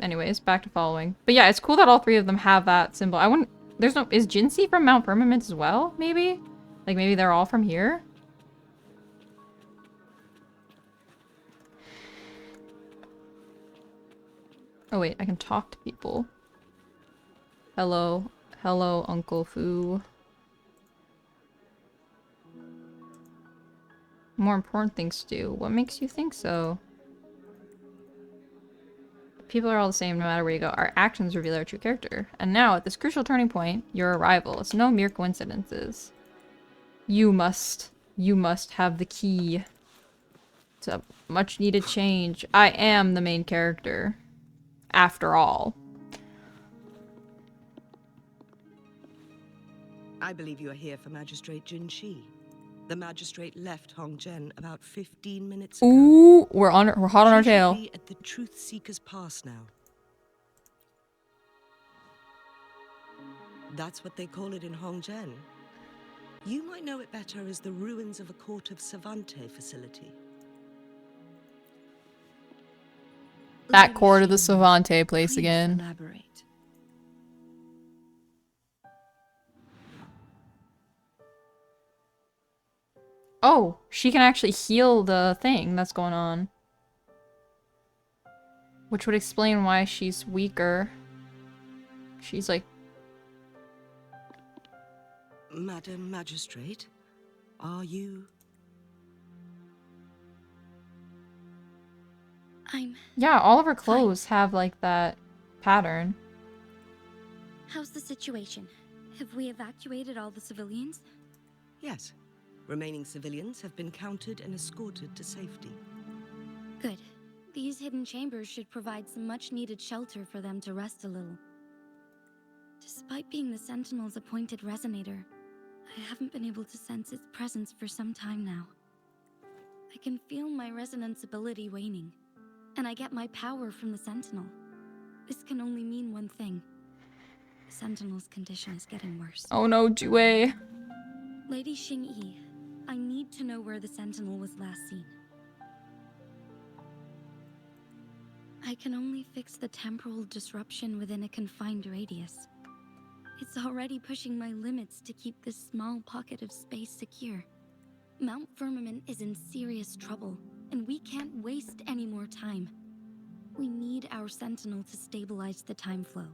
Anyways, back to following. But yeah, it's cool that all three of them have that symbol. I wouldn't... There's no... Is Jinxi from Mount Firmament as well, maybe? Like, maybe they're all from here? Oh wait, I can talk to people. Hello. Hello, Uncle Fu. More important things to do. What makes you think so? People are all the same no matter where you go. Our actions reveal our true character. And now, at this crucial turning point, your arrival. It's no mere coincidences. You must have the key to much needed change. I am the main character. After all. I believe you are here for Magistrate Jinshi. The magistrate left Hongzhen about 15 minutes ago. Ooh, we're hot on our tail. She should be at the Truth Seeker's Pass now. That's what they call it in Hongzhen. You might know it better as the ruins of a Court of Savante facility. That court of the Savante place again. Elaborate. Oh, she can actually heal the thing that's going on. Which would explain why she's weaker. She's like... Madam Magistrate, are you... Yeah, all of her clothes have like that pattern. How's the situation? Have we evacuated all the civilians? Yes. Remaining civilians have been counted and escorted to safety. Good. These hidden chambers should provide some much-needed shelter for them to rest a little. Despite being the Sentinel's appointed resonator, I haven't been able to sense its presence for some time now. I can feel my resonance ability waning, and I get my power from the Sentinel. This can only mean one thing. The Sentinel's condition is getting worse. Oh no, Jue. Lady Xingyi, I need to know where the Sentinel was last seen. I can only fix the temporal disruption within a confined radius. It's already pushing my limits to keep this small pocket of space secure. Mount Firmament is in serious trouble, and we can't waste any more time. We need our Sentinel to stabilize the time flow.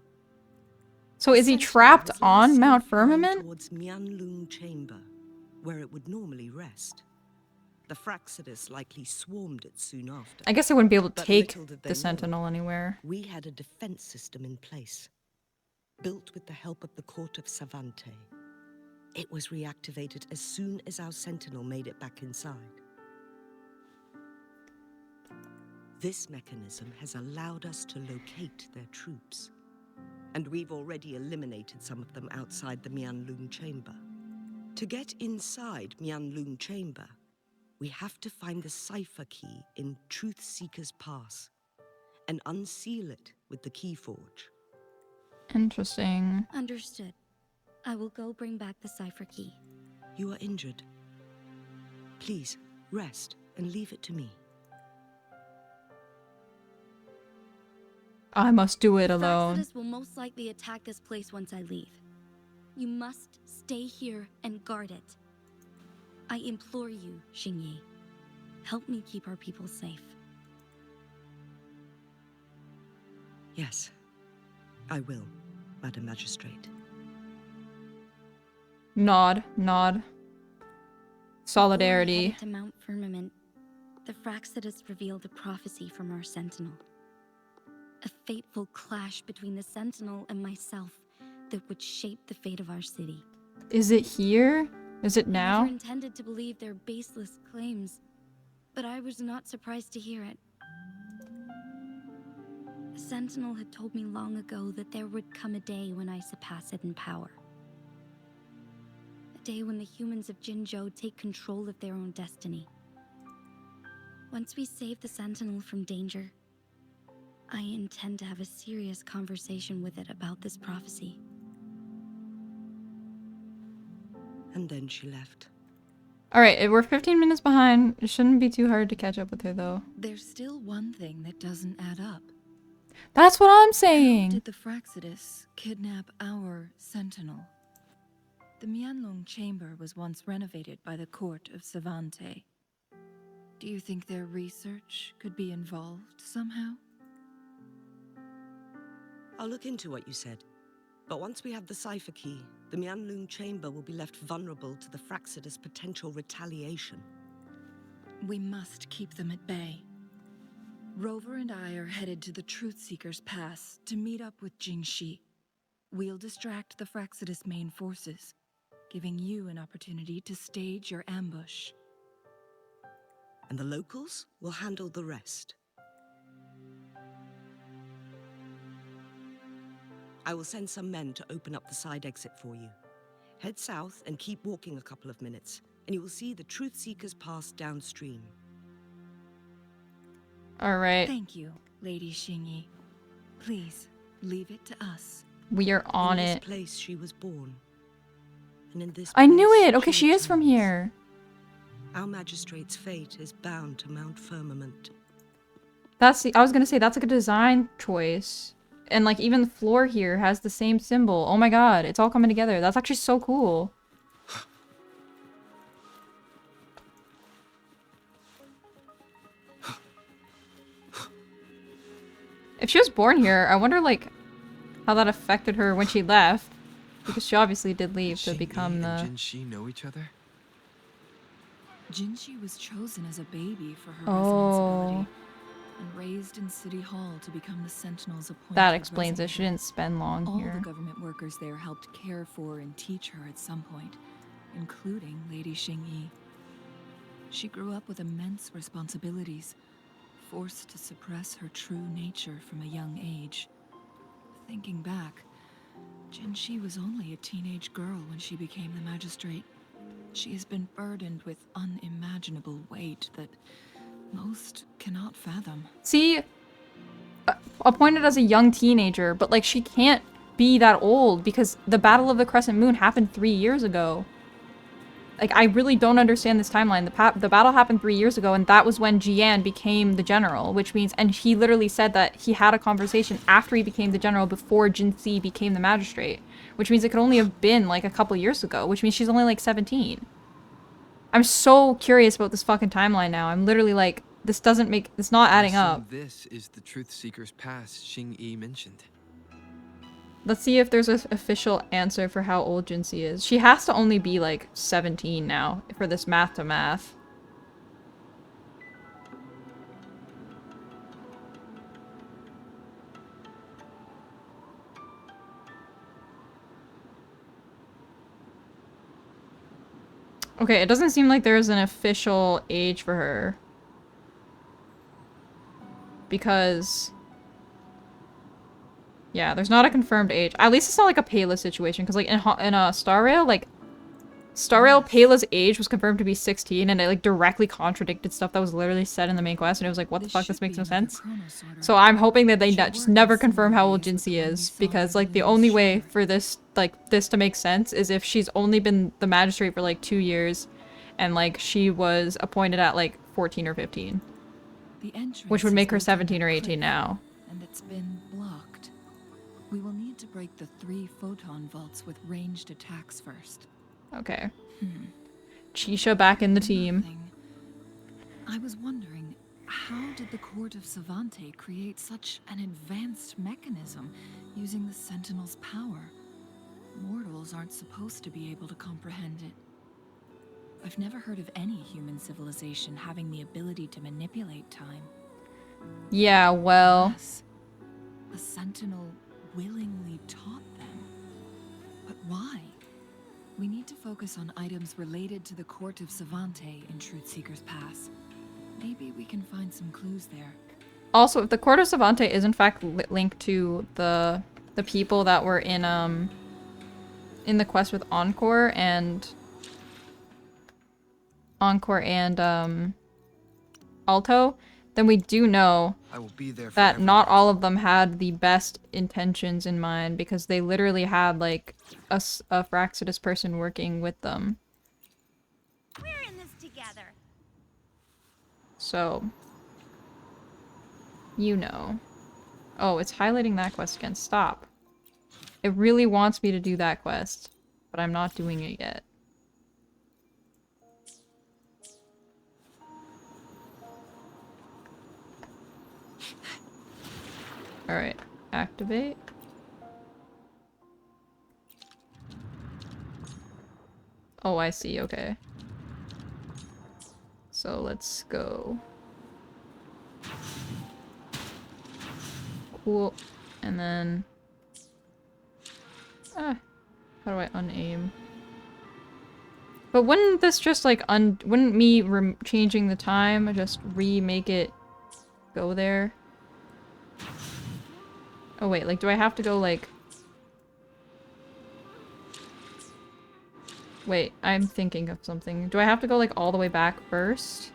So is he trapped on Mount Firmament? Towards Mianlung Chamber, where it would normally rest. The Fraxidus likely swarmed it soon after. I guess I wouldn't be able to But take little did they the know, Sentinel anywhere. We had a defense system in place, built with the help of the Court of Savante. It was reactivated as soon as our Sentinel made it back inside. This mechanism has allowed us to locate their troops, and we've already eliminated some of them outside the Mianlung Chamber. To get inside Mianlung Chamber, we have to find the cipher key in Truth Seeker's Pass and unseal it with the Keyforge. Interesting. Understood. I will go bring back the cipher key. You are injured. Please, rest and leave it to me. I must do it alone. Fraxidus will most likely attack this place once I leave. You must stay here and guard it. I implore you, Xingyi. Help me keep our people safe. Yes, I will, Madam Magistrate. Nod, nod. Solidarity. Before we headed to Mount Firmament, the Fraxidus revealed a prophecy from our Sentinel. A fateful clash between the Sentinel and myself that would shape the fate of our city. Is it here? Is it I now? never intended to believe their baseless claims, but I was not surprised to hear it. The Sentinel had told me long ago that there would come a day when I surpass it in power. A day when the humans of Jinzhou take control of their own destiny. Once we save the Sentinel from danger, I intend to have a serious conversation with it about this prophecy. And then she left. Alright, we're 15 minutes behind. It shouldn't be too hard to catch up with her, though. There's still one thing that doesn't add up. That's what I'm How saying! did the Fraxidus kidnap our Sentinel? The Mianlung Chamber was once renovated by the Court of Savante. Do you think their research could be involved somehow? I'll look into what you said. But once we have the cipher key, the Mianlung chamber will be left vulnerable to the Fraxidus' potential retaliation. We must keep them at bay. Rover and I are headed to the Truth Seeker's Pass to meet up with Jingxi. We'll distract the Fraxidus main forces, giving you an opportunity to stage your ambush. And the locals will handle the rest. I will send some men to open up the side exit for you. Head south and keep walking a couple of minutes, and you will see the Truth Seeker's Pass downstream. Alright. Thank you, Lady Xingyi. Please, leave it to us. We are on in it. this place she was born. And in this I knew place it! Okay, she is from returns. here. Our magistrate's fate is bound to Mount Firmament. That's the- I was gonna say, that's like a design choice. And like, even the floor here has the same symbol. Oh my god, it's all coming together. That's actually so cool. If she was born here, I wonder like how that affected her when she left. Because she obviously did leave to Xingyi become the... and Jinxi know each other? Jinxi was chosen as a baby for her Oh. resonance ability, and raised in City Hall to become the Sentinel's appointed That explains it. She resonator. didn't spend long All here. the government workers there helped care for and teach her at some point, including Lady Xingyi. She grew up with immense responsibilities, forced to suppress her true nature from a young age. Thinking back, Jinxi was only a teenage girl when she became the magistrate. She has been burdened with unimaginable weight that most cannot fathom. See, appointed as a young teenager, but like she can't be that old because the Battle of the Crescent Moon happened 3 years ago. Like, I really don't understand this timeline. The battle happened 3 years ago, and that was when Jian became the general, which means, and he literally said that he had a conversation after he became the general before Jinxi became the magistrate, which means it could only have been like a couple years ago, which means she's only like 17. I'm so curious about this fucking timeline now. I'm literally like, this doesn't make, it's not adding I up. assume this is the Truth Seeker's Pass Xingyi mentioned. Let's see if there's an official answer for how old Jinxi is. She has to only be like 17 now for this math to math. Okay, it doesn't seem like there's an official age for her. Because... yeah, there's not a confirmed age. At least it's not like a Payla situation, because like in Star Rail, like... Star Rail, Payla's age was confirmed to be 16, and it like directly contradicted stuff that was literally said in the main quest, and it was like, what the fuck, this makes no sense. So I'm hoping that they just never confirm how old Jinxi is, because like the only way for this, like, this to make sense is if she's only been the magistrate for like 2 years, and like she was appointed at like 14 or 15. Which would make her 17 or 18 now. And it's been blocked. We will need to break the 3 photon vaults with ranged attacks first. Okay. Chisha back in the team. I was wondering, how did the Court of Savante create such an advanced mechanism using the Sentinel's power? Mortals aren't supposed to be able to comprehend it. I've never heard of any human civilization having the ability to manipulate time. Yeah, well... Yes, the Sentinel willingly taught them. But why? We need to focus on items related to the Court of Savante in Truthseeker's Pass. Maybe we can find some clues there. Also, if the Court of Savante is in fact linked to the people that were in the quest with Encore and Alto, then we do know I will be there for that everyone. not all of them had the best intentions in mind, because they literally had like a Fraxidus person working with them. We're in this together. So, you know. Oh, it's highlighting that quest again. Stop. It really wants me to do that quest, but I'm not doing it yet. Alright, activate. Oh, I see. Okay. So let's go. Cool. And then... how do I unaim? But wouldn't this just like wouldn't me changing the time just remake it go there? Oh wait, like do I have to go like... Wait, I'm thinking of something. Do I have to go like all the way back first?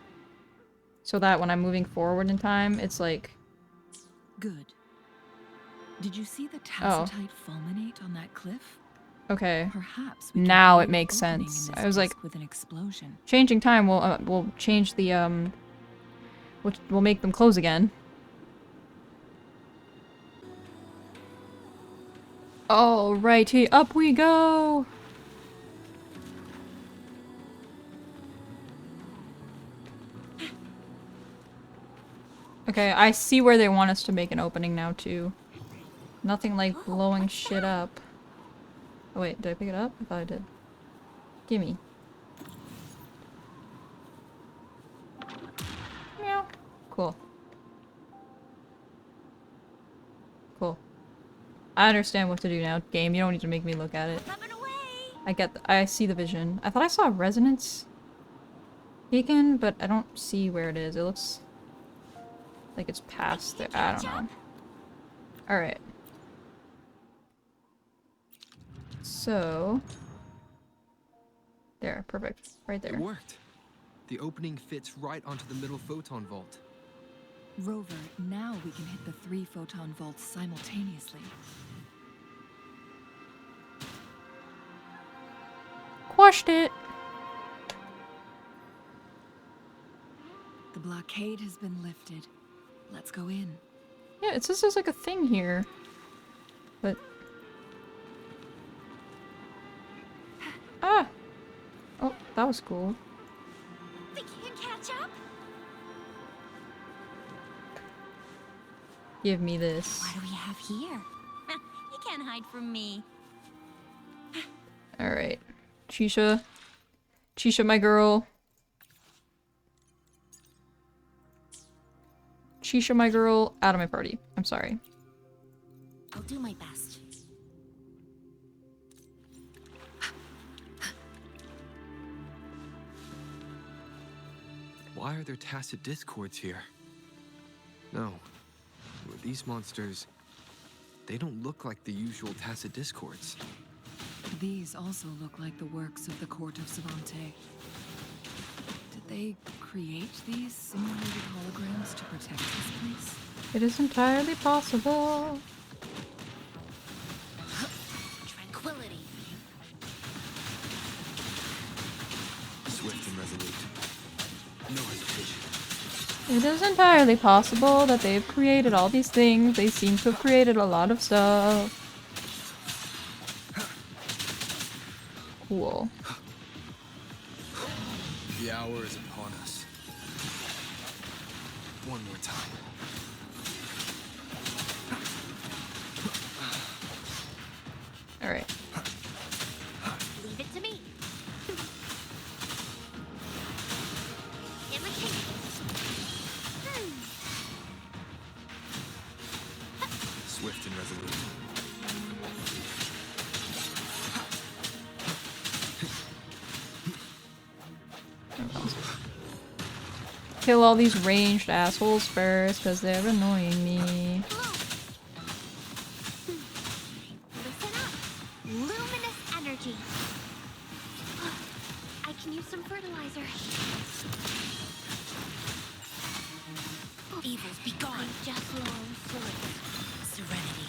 So that when I'm moving forward in time, it's like... Good. Did you see the tacitite fulminate on that cliff? Okay. Perhaps now it makes sense. I was like, with an explosion. Changing time will change the we'll make them close again. Alrighty, up we go. Okay, I see where they want us to make an opening now too. Nothing like blowing shit up. Oh wait, did I pick it up? I thought I did. Gimme. Meow. Cool. Cool. I understand what to do now, game. You don't need to make me look at it. I see the vision. I thought I saw resonance beacon, but I don't see where it is. It looks like it's past there. I don't know. Alright. So... There, perfect. Right there. It worked. The opening fits right onto the middle photon vault. Rover, now we can hit the 3 photon vaults simultaneously. Quashed it! The blockade has been lifted. Let's go in. Yeah, it says there's like a thing here. But... Ah! Oh, that was cool. Think you can catch up? Give me this. What do we have here? You can't hide from me. Alright. Chisha. Chisha, my girl. Chisha, my girl. Out of my party. I'm sorry. I'll do my best. Why are there tacit discords here? No. These monsters... They don't look like the usual tacit discords. These also look like the works of the court of Savante. Did they create these simulated holograms to protect this place? It is entirely possible. Tranquility. Swift and resolute. No hesitation. It is entirely possible that they've created all these things. They seem to have created a lot of stuff. Cool. The hour is upon us. One more time. Alright. Leave it to me. Imitate. Swift and resolute. Kill all these ranged assholes first, because they're annoying me. Listen up. Luminous energy. I can use some fertilizer. Evils be gone. I'm just long souls. Serenity.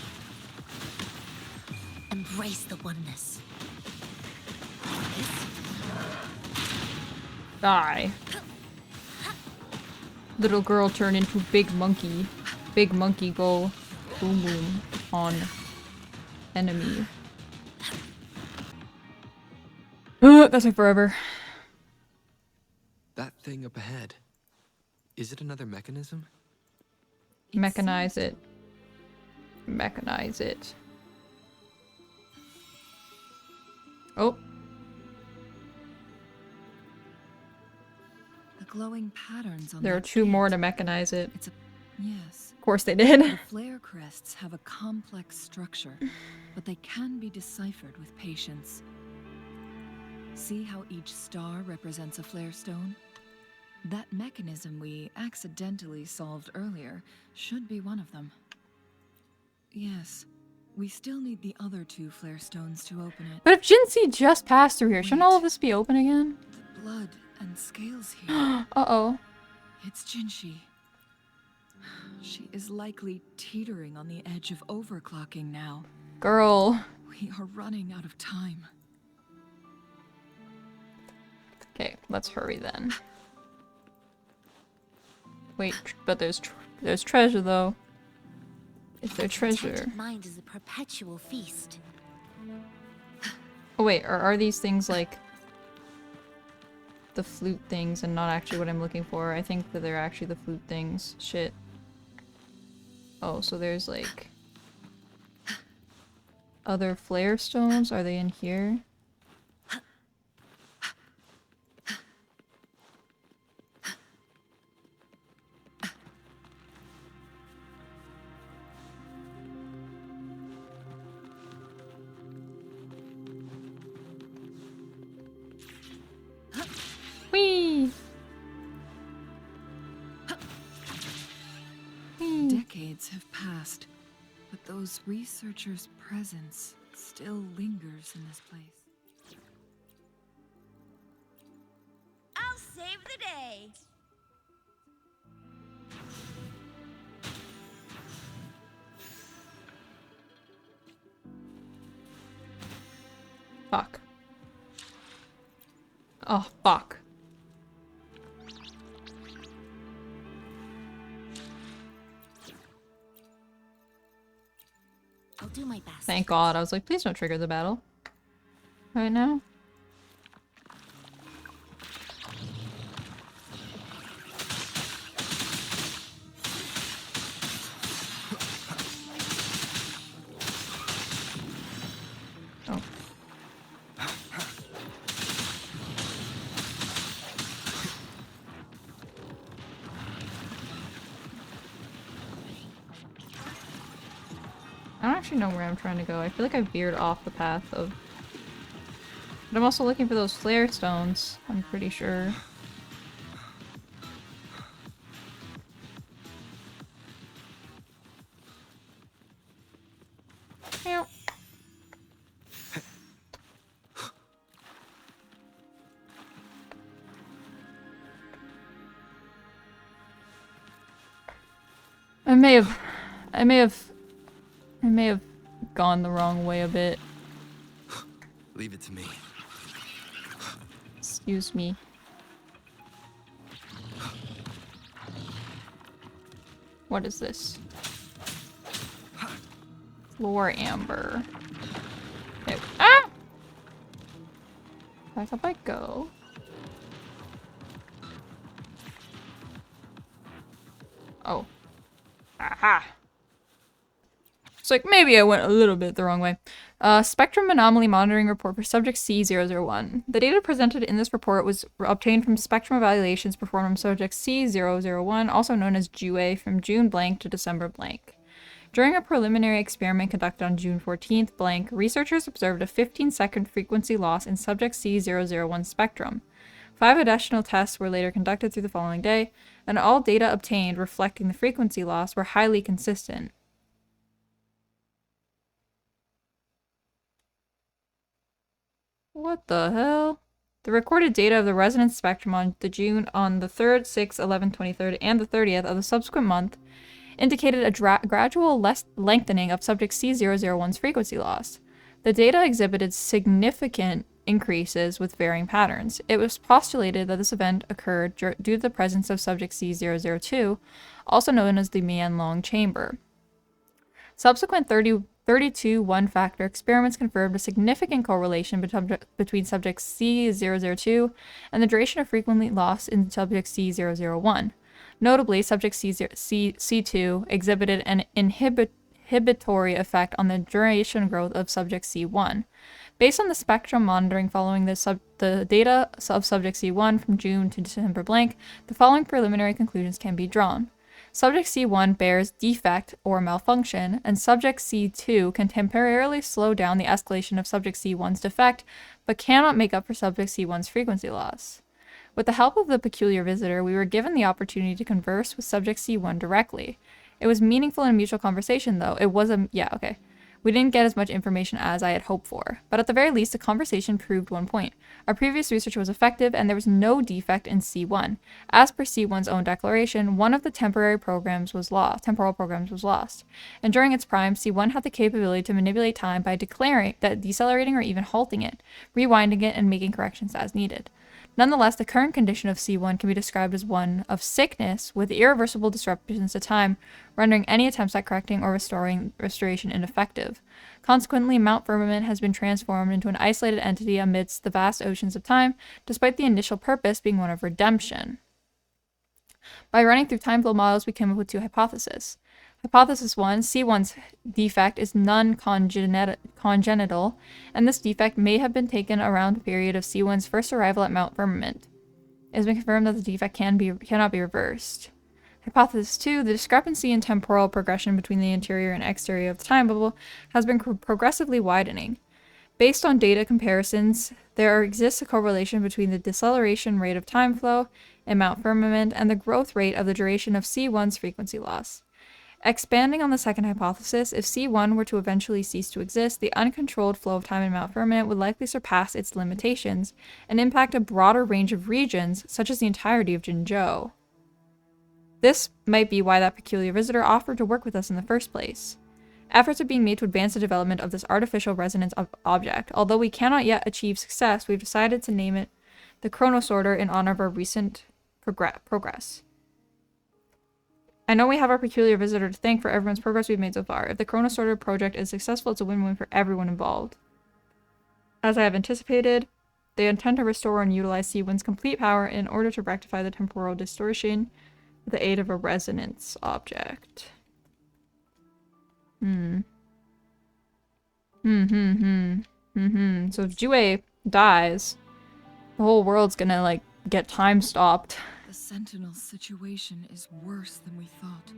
Embrace the oneness. Die. Little girl turn into big monkey. Big monkey go boom boom on enemy. That's like forever. That thing up ahead. Is it another mechanism? Mechanize it. Mechanize it. Oh. The glowing patterns on There are that 2 more to gate. mechanize it. It's a... Yes. Of course they did. The flare crests have a complex structure, but they can be deciphered with patience. See how each star represents a flare stone? That mechanism we accidentally solved earlier should be one of them. Yes, we still need the other 2 flare stones to open it. But if Jinxie just passed through here, shouldn't all of this be open again? The blood and scales here. Uh-oh. It's Jinxie. She is likely teetering on the edge of overclocking now. Girl. We are running out of time. Okay, let's hurry then. Wait, but there's treasure though. Is there treasure? Contented mind is a perpetual feast. Oh wait, are these things like the flute things and not actually what I'm looking for? I think that they're actually the flute things. Shit. Oh, so there's like other flare stones? Are they in here? Whee! Decades have passed, but those researchers' presence still lingers in this place. I'll save the day. Fuck. Oh, fuck. I'll do my best. Thank God. I was like, please don't trigger the battle. Right now. Oh. I don't actually know where I'm trying to go. I feel like I veered off the path of... But I'm also looking for those flare stones, I'm pretty sure. Meow. I may have gone the wrong way a bit. Leave it to me. Excuse me. What is this? Floor amber. Okay. Ah! Back up I go. Oh. Aha! It's like, maybe I went a little bit the wrong way. Spectrum Anomaly Monitoring Report for Subject C001. The data presented in this report was obtained from spectrum evaluations performed on Subject C001, also known as JUE, from June blank to December blank. During a preliminary experiment conducted on June 14th blank, researchers observed a 15-second frequency loss in Subject C001 spectrum. 5 additional tests were later conducted through the following day, and all data obtained reflecting the frequency loss were highly consistent. What the hell? The recorded data of the resonance spectrum on the 3rd, 6th, 11th, 23rd, and the 30th of the subsequent month indicated a gradual lengthening of subject C001's frequency loss. The data exhibited significant increases with varying patterns. It was postulated that this event occurred due to the presence of subject C002, also known as the Mian-Long chamber. Subsequent 32 one-factor experiments confirmed a significant correlation between subject C002 and the duration of frequency loss in subject C001. Notably, subject C2 exhibited an inhibitory effect on the duration growth of subject C1. Based on the spectrum monitoring following the data of subject C1 from June to December blank, the following preliminary conclusions can be drawn. Subject C1 bears defect or malfunction, and subject C2 can temporarily slow down the escalation of subject C1's defect, but cannot make up for subject C1's frequency loss. With the help of the peculiar visitor, we were given the opportunity to converse with subject C1 directly. It was meaningful and mutual conversation, though. It was We didn't get as much information as I had hoped for, but at the very least, the conversation proved one point. Our previous research was effective, and there was no defect in C1. As per C1's own declaration, one of the temporal programs was lost, and during its prime, C1 had the capability to manipulate time by decelerating or even halting it, rewinding it, and making corrections as needed. Nonetheless, the current condition of C1 can be described as one of sickness with irreversible disruptions to time, rendering any attempts at correcting or restoration ineffective. Consequently, Mount Firmament has been transformed into an isolated entity amidst the vast oceans of time, despite the initial purpose being one of redemption. By running through time flow models, we came up with two hypotheses. Hypothesis 1, C1's defect is non-congenital, and this defect may have been taken around the period of C1's first arrival at Mount Firmament. It has been confirmed that the defect cannot be reversed. Hypothesis 2, the discrepancy in temporal progression between the interior and exterior of the time bubble has been progressively widening. Based on data comparisons, there exists a correlation between the deceleration rate of time flow in Mount Firmament and the growth rate of the duration of C1's frequency loss. Expanding on the second hypothesis, if C1 were to eventually cease to exist, the uncontrolled flow of time in Mount Firmament would likely surpass its limitations and impact a broader range of regions, such as the entirety of Jinzhou. This might be why that peculiar visitor offered to work with us in the first place. Efforts are being made to advance the development of this artificial resonance object. Although we cannot yet achieve success, we've decided to name it the Chronosorter in honor of our recent progress. I know we have our peculiar visitor to thank for everyone's progress we've made so far. If the Chronosorter project is successful, it's a win-win for everyone involved. As I have anticipated, they intend to restore and utilize C1's complete power in order to rectify the temporal distortion with the aid of a resonance object. So if Jue dies, the whole world's gonna, like, get time stopped. The Sentinel's situation is worse than we thought.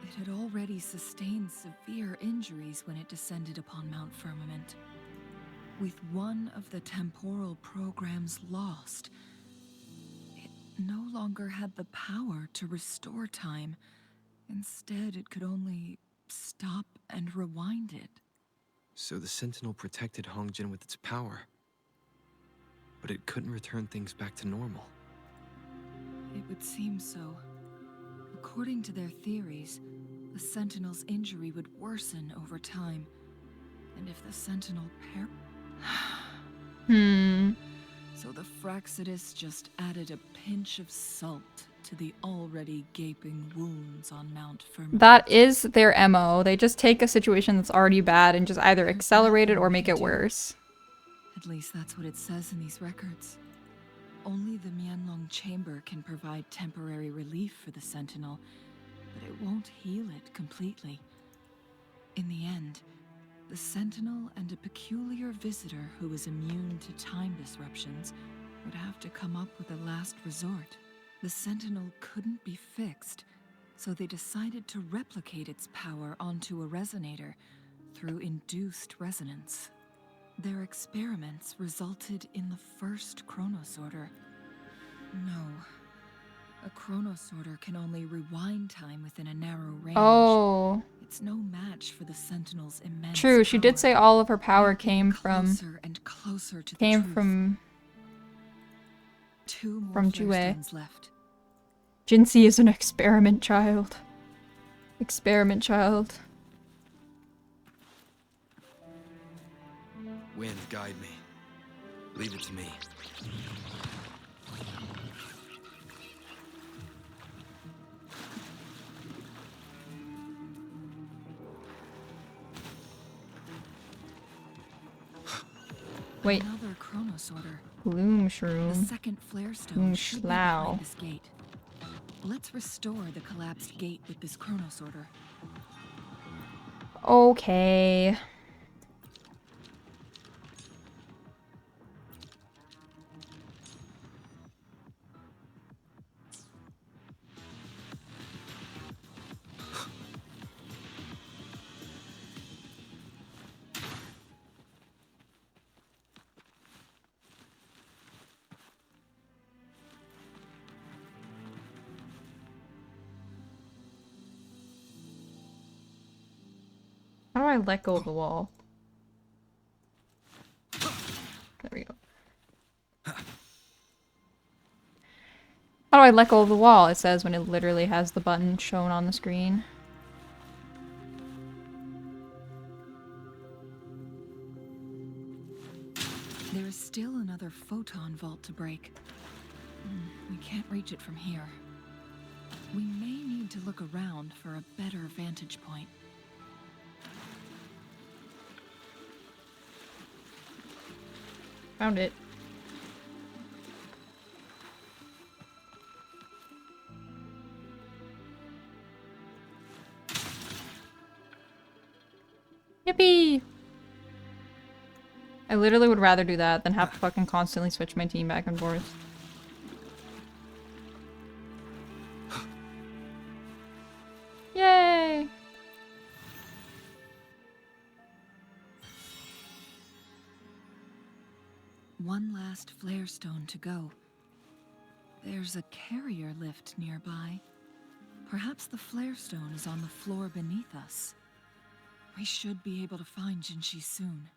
It had already sustained severe injuries when it descended upon Mount Firmament. With one of the temporal programs lost, it no longer had the power to restore time. Instead, it could only stop and rewind it. So the Sentinel protected Hongjin with its power, but it couldn't return things back to normal. It would seem so. According to their theories, the Sentinel's injury would worsen over time. And if the Sentinel So the Fraxidus just added a pinch of salt to the already gaping wounds on Mount Firmament. That is their MO. They just take a situation that's already bad and just either accelerate it or make it worse. At least that's what it says in these records. Only the Mianlong Chamber can provide temporary relief for the Sentinel, but it won't heal it completely. In the end, the Sentinel and a peculiar visitor who is immune to time disruptions would have to come up with a last resort. The Sentinel couldn't be fixed, so they decided to replicate its power onto a resonator through induced resonance. Their experiments resulted in the first Chronosorter. No. A Chronosorter can only rewind time within a narrow range. Oh. It's no match for the Sentinel's immense True, she did power. say all of her power came from... Closer and closer to the truth. from Two more Jue. flare stones left. Jinxie is an experiment child. Experiment child. Wind, guide me. Leave it to me. Wait. Another Chronosorter. Gloom The shroom. second flare stone should be Schlau. behind this gate. Let's restore the collapsed gate with this Chronosorter. Okay. How do I let go of the wall? There we go. How do I let go of the wall? It says when it literally has the button shown on the screen. There is still another photon vault to break. We can't reach it from here. We may need to look around for a better vantage point. Found it. Yippee! I literally would rather do that than have to fucking constantly switch my team back and forth. Yay! One last flare stone to go. There's a carrier lift nearby. Perhaps the flare stone is on the floor beneath us. We should be able to find Jinshi soon.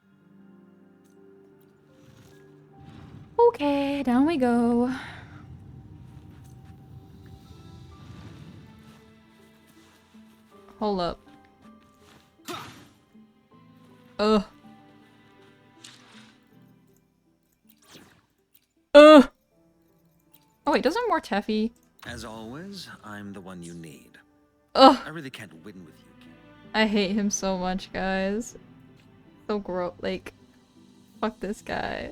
Okay, down we go. Hold up. Ugh. Ugh! Oh wait, doesn't more Teffy? As always, I'm the one you need. Ugh! I really can't win with you, kid. I hate him so much, guys. So gross. Like, fuck this guy.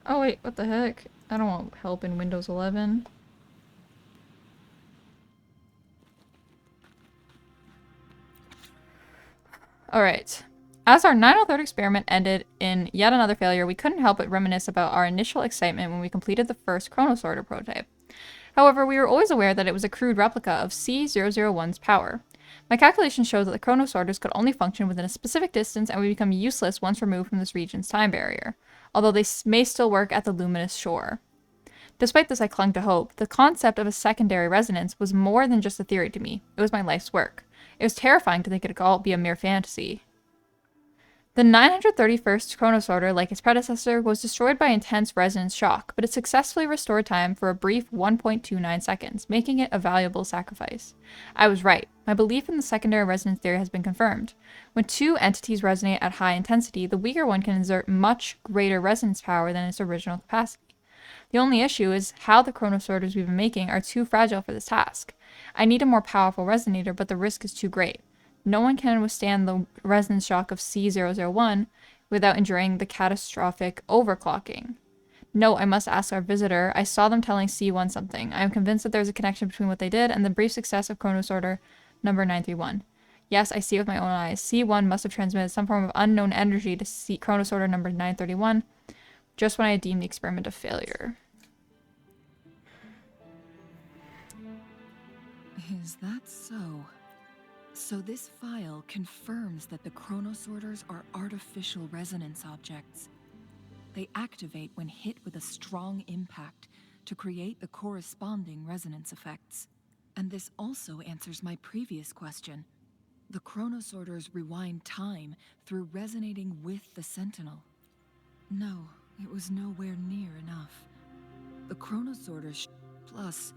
Oh wait, what the heck? I don't want help in Windows 11. Alright. As our 903rd experiment ended in yet another failure, we couldn't help but reminisce about our initial excitement when we completed the first Chronosorter prototype. However, we were always aware that it was a crude replica of C001's power. My calculations showed that the Chronosorters could only function within a specific distance and would become useless once removed from this region's time barrier, although they may still work at the luminous shore. Despite this, I clung to hope. The concept of a secondary resonance was more than just a theory to me. It was my life's work. It was terrifying to think it could all be a mere fantasy. The 931st Chronosorter, like its predecessor, was destroyed by intense resonance shock, but it successfully restored time for a brief 1.29 seconds, making it a valuable sacrifice. I was right. My belief in the secondary resonance theory has been confirmed. When two entities resonate at high intensity, the weaker one can exert much greater resonance power than its original capacity. The only issue is how the Chronosorters we've been making are too fragile for this task. I need a more powerful resonator, but the risk is too great. No one can withstand the resonance shock of C001 without enduring the catastrophic overclocking. No, I must ask our visitor. I saw them telling C1 something. I am convinced that there is a connection between what they did and the brief success of Chronosorter number 931. Yes, I see it with my own eyes. C1 must have transmitted some form of unknown energy to Chronosorter number 931 just when I deemed the experiment a failure. Is that so? So this file confirms that the Chronosorters are artificial resonance objects. They activate when hit with a strong impact to create the corresponding resonance effects. And this also answers my previous question. The Chronosorters rewind time through resonating with the Sentinel. No, it was nowhere near enough. The Chronosorters plus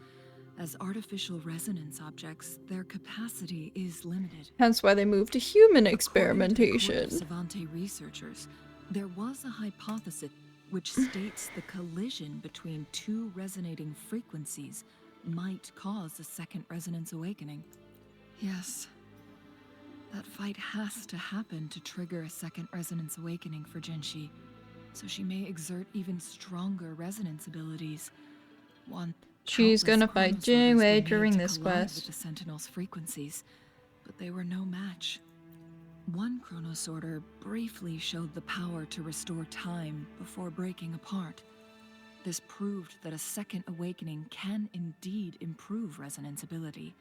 as artificial resonance objects, their capacity is limited. Hence why they moved to human experimentation. According to the court of Savante researchers, there was a hypothesis which states the collision between two resonating frequencies might cause a second resonance awakening. Yes, that fight has to happen to trigger a second resonance awakening for Jinshi, so she may exert even stronger resonance abilities. She's gonna Countless fight chronosorters were Jinwei made during to this collide quest. with the Sentinel's frequencies, but they were no match. One chronosorter briefly showed the power to restore time before breaking apart. This proved that a second awakening can indeed improve resonance ability.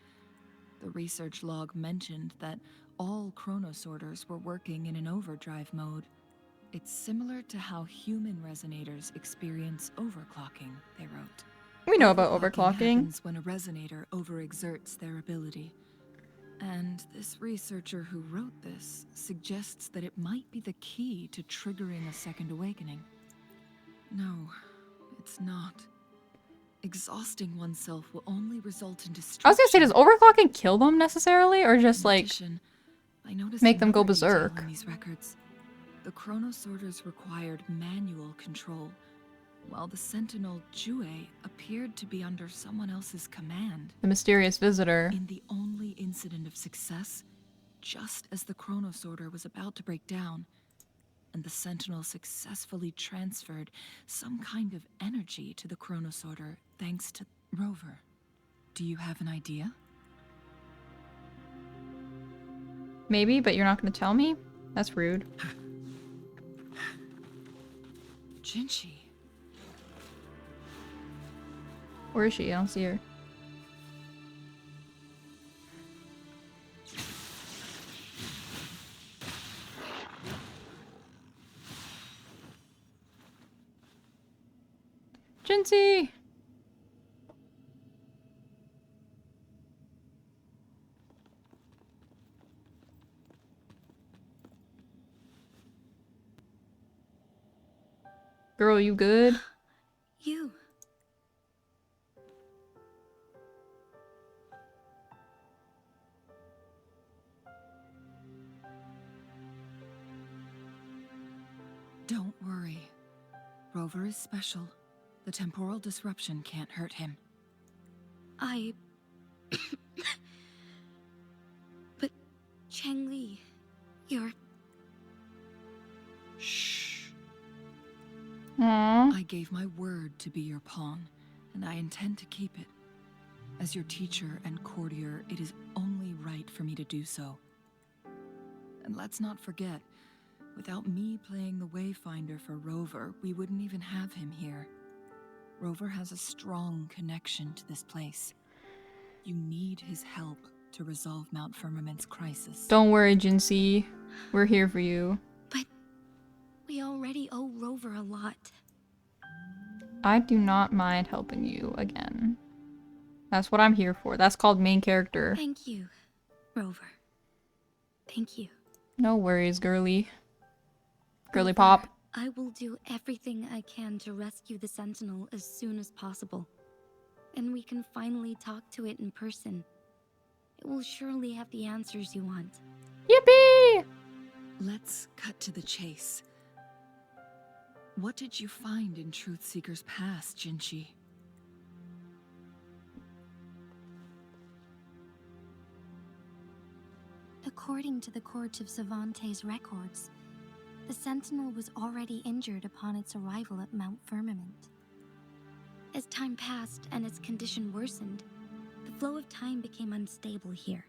The research log mentioned that all chronosorters were working in an overdrive mode. It's similar to how human resonators experience overclocking, they wrote. We know about overclocking. Happens when a resonator overexerts their ability. And this researcher who wrote this suggests that it might be the key to triggering a second awakening. No, it's not. Exhausting oneself will only result in destruction. I was gonna say, does overclocking kill them necessarily, or just In like addition, I noticed make them go another detail berserk? in these records. The chronosorters required manual control, while the sentinel Jue appeared to be under someone else's command. The mysterious visitor. In the only incident of success, just as the chronosorter was about to break down, and the sentinel successfully transferred some kind of energy to the chronosorter thanks to Rover. Do you have an idea? Maybe, but you're not gonna tell me? That's rude. Jinchi. Where is she? I don't see her. Jinxie! Girl, you good? You. Don't worry. Rover is special. The temporal disruption can't hurt him. But Changli, you're... Shh. Aww. I gave my word to be your pawn, and I intend to keep it. As your teacher and courtier, it is only right for me to do so. And let's not forget, without me playing the Wayfinder for Rover, we wouldn't even have him here. Rover has a strong connection to this place. You need his help to resolve Mount Firmament's crisis. Don't worry, Jinxie. We're here for you. But we already owe Rover a lot. I do not mind helping you again. That's what I'm here for. That's called main character. Thank you, Rover. Thank you. No worries, girly. Girly Rover, pop. I will do everything I can to rescue the Sentinel as soon as possible. And we can finally talk to it in person. It will surely have the answers you want. Yippee! Let's cut to the chase. What did you find in Truthseeker's past, Jinchi? According to the Court of Savante's records, the Sentinel was already injured upon its arrival at Mount Firmament. As time passed and its condition worsened, the flow of time became unstable here,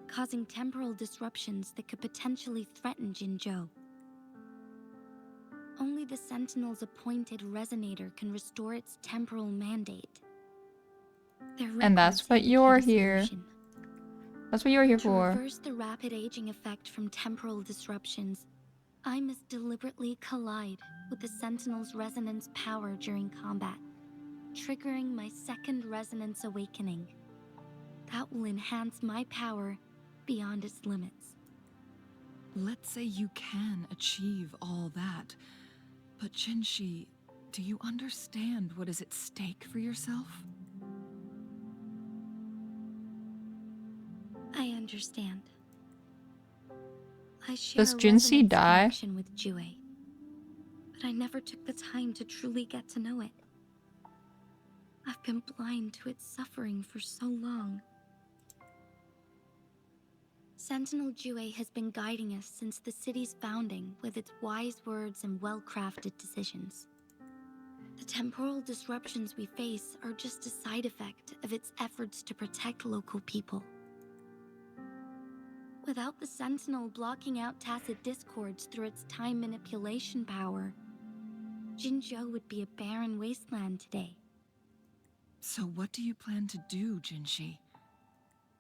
causing temporal disruptions that could potentially threaten Jinzhou. Only the Sentinel's appointed resonator can restore its temporal mandate. Their And that's records what you're indicate a here. solution. That's what you're here To for. reverse the rapid aging effect from temporal disruptions, I must deliberately collide with the Sentinel's resonance power during combat, triggering my second resonance awakening. That will enhance my power beyond its limits. Let's say you can achieve all that, but Jinchi, do you understand what is at stake for yourself? I understand. I share Does a Jinxie resonance die? connection with Jue, but I never took the time to truly get to know it. I've been blind to its suffering for so long. Sentinel Jue has been guiding us since the city's founding with its wise words and well-crafted decisions. The temporal disruptions we face are just a side effect of its efforts to protect local people. Without the Sentinel blocking out tacit discords through its time manipulation power, Jinzhou would be a barren wasteland today. So what do you plan to do, Jinshi?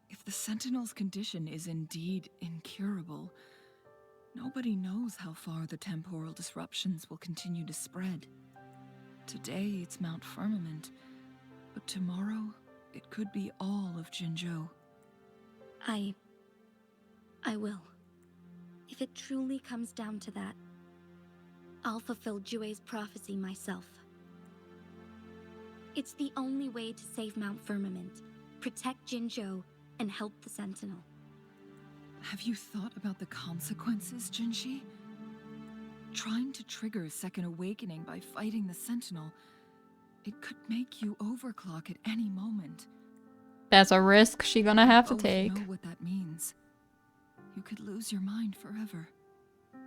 If the Sentinel's condition is indeed incurable, nobody knows how far the temporal disruptions will continue to spread. Today it's Mount Firmament, but tomorrow it could be all of Jinzhou. I will. If it truly comes down to that, I'll fulfill Jue's prophecy myself. It's the only way to save Mount Firmament, protect Jinzhou, and help the Sentinel. Have you thought about the consequences, Jinshi? Trying to trigger a second awakening by fighting the Sentinel, it could make you overclock at any moment. That's a risk she gonna have to take. You know what that means. You could lose your mind forever,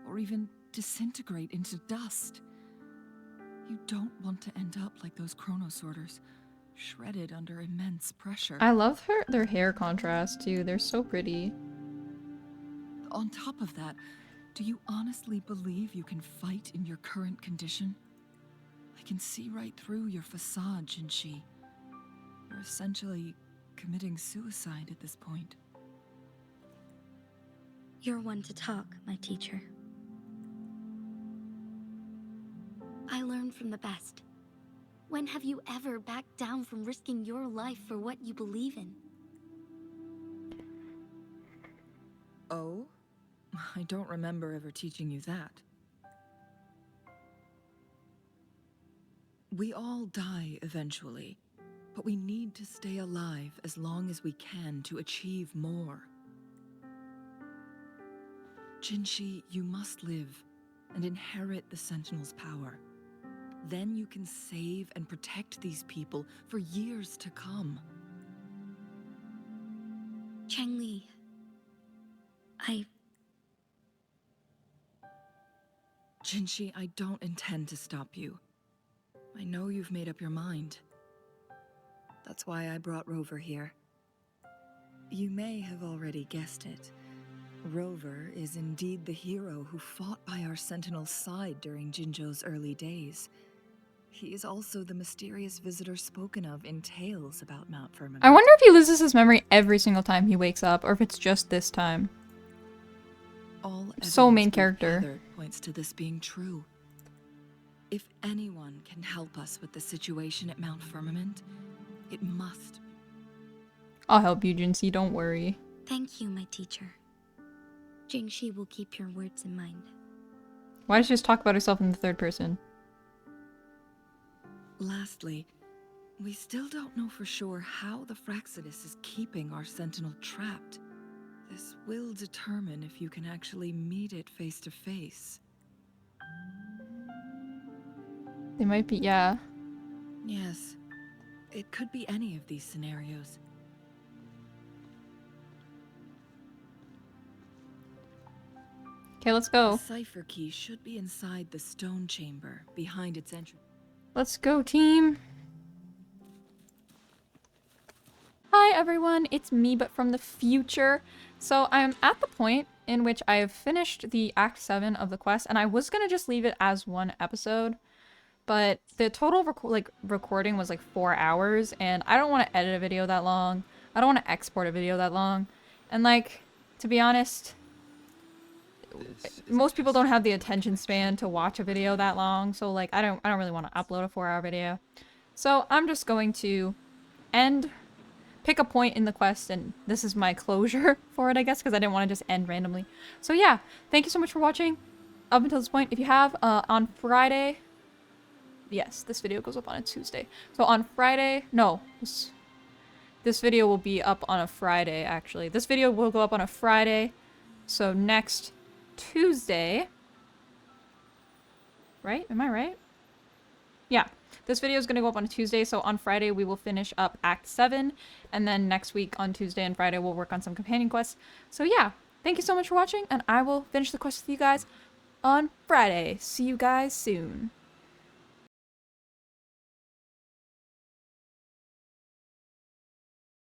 or even disintegrate into dust. You don't want to end up like those chronosorters, shredded under immense pressure. I love their hair contrast too. They're so pretty. On top of that, do you honestly believe you can fight in your current condition? I can see right through your facade, Jinshi. You're essentially committing suicide at this point. You're one to talk, my teacher. I learn from the best. When have you ever backed down from risking your life for what you believe in? Oh? I don't remember ever teaching you that. We all die eventually, but we need to stay alive as long as we can to achieve more. Jinshi, you must live and inherit the Sentinel's power. Then you can save and protect these people for years to come. Chengli, Jinshi, I don't intend to stop you. I know you've made up your mind. That's why I brought Rover here. You may have already guessed it. Rover is indeed the hero who fought by our Sentinel's side during Jinzhou's early days. He is also the mysterious visitor spoken of in tales about Mount Firmament. I wonder if he loses his memory every single time he wakes up, or if it's just this time. All So main evidence character. gathered points to this being true. If anyone can help us with the situation at Mount Firmament, it must. I'll help you, Jinshi, don't worry. thank you, my teacher. Jingxi will keep your words in mind. Why does she just talk about herself in the third person? Lastly, we still don't know for sure how the Fraxidus is keeping our Sentinel trapped. This will determine if you can actually meet it face to face. They might be, yeah. Yes, it could be any of these scenarios. Okay, let's go. The cipher key should be inside the stone chamber, behind its entrance. Let's go, team. Hi, everyone. It's me, but from the future. So I'm at the point in which I have finished the Act 7 of the quest, and I was going to just leave it as one episode, but the total recording was like 4 hours, and I don't want to edit a video that long. I don't want to export a video that long. And like, to be honest, most people don't have the attention span to watch a video that long, so like I don't really want to upload a 4-hour video. So I'm just going to pick a point in the quest, and this is my closure for it, I guess, because I didn't want to just end randomly. So yeah, thank you so much for watching up until this point. If you have on Friday, yes, this video goes up on a Tuesday. So on Friday, no, this video will be up on a Friday, actually. This video will go up on a Friday, so next Tuesday, right? Am I right? Yeah, this video is going to go up on a Tuesday, so on Friday we will finish up Act 7, and then next week on Tuesday and Friday we'll work on some companion quests. So yeah, thank you so much for watching, and I will finish the quest with you guys on Friday. See you guys soon.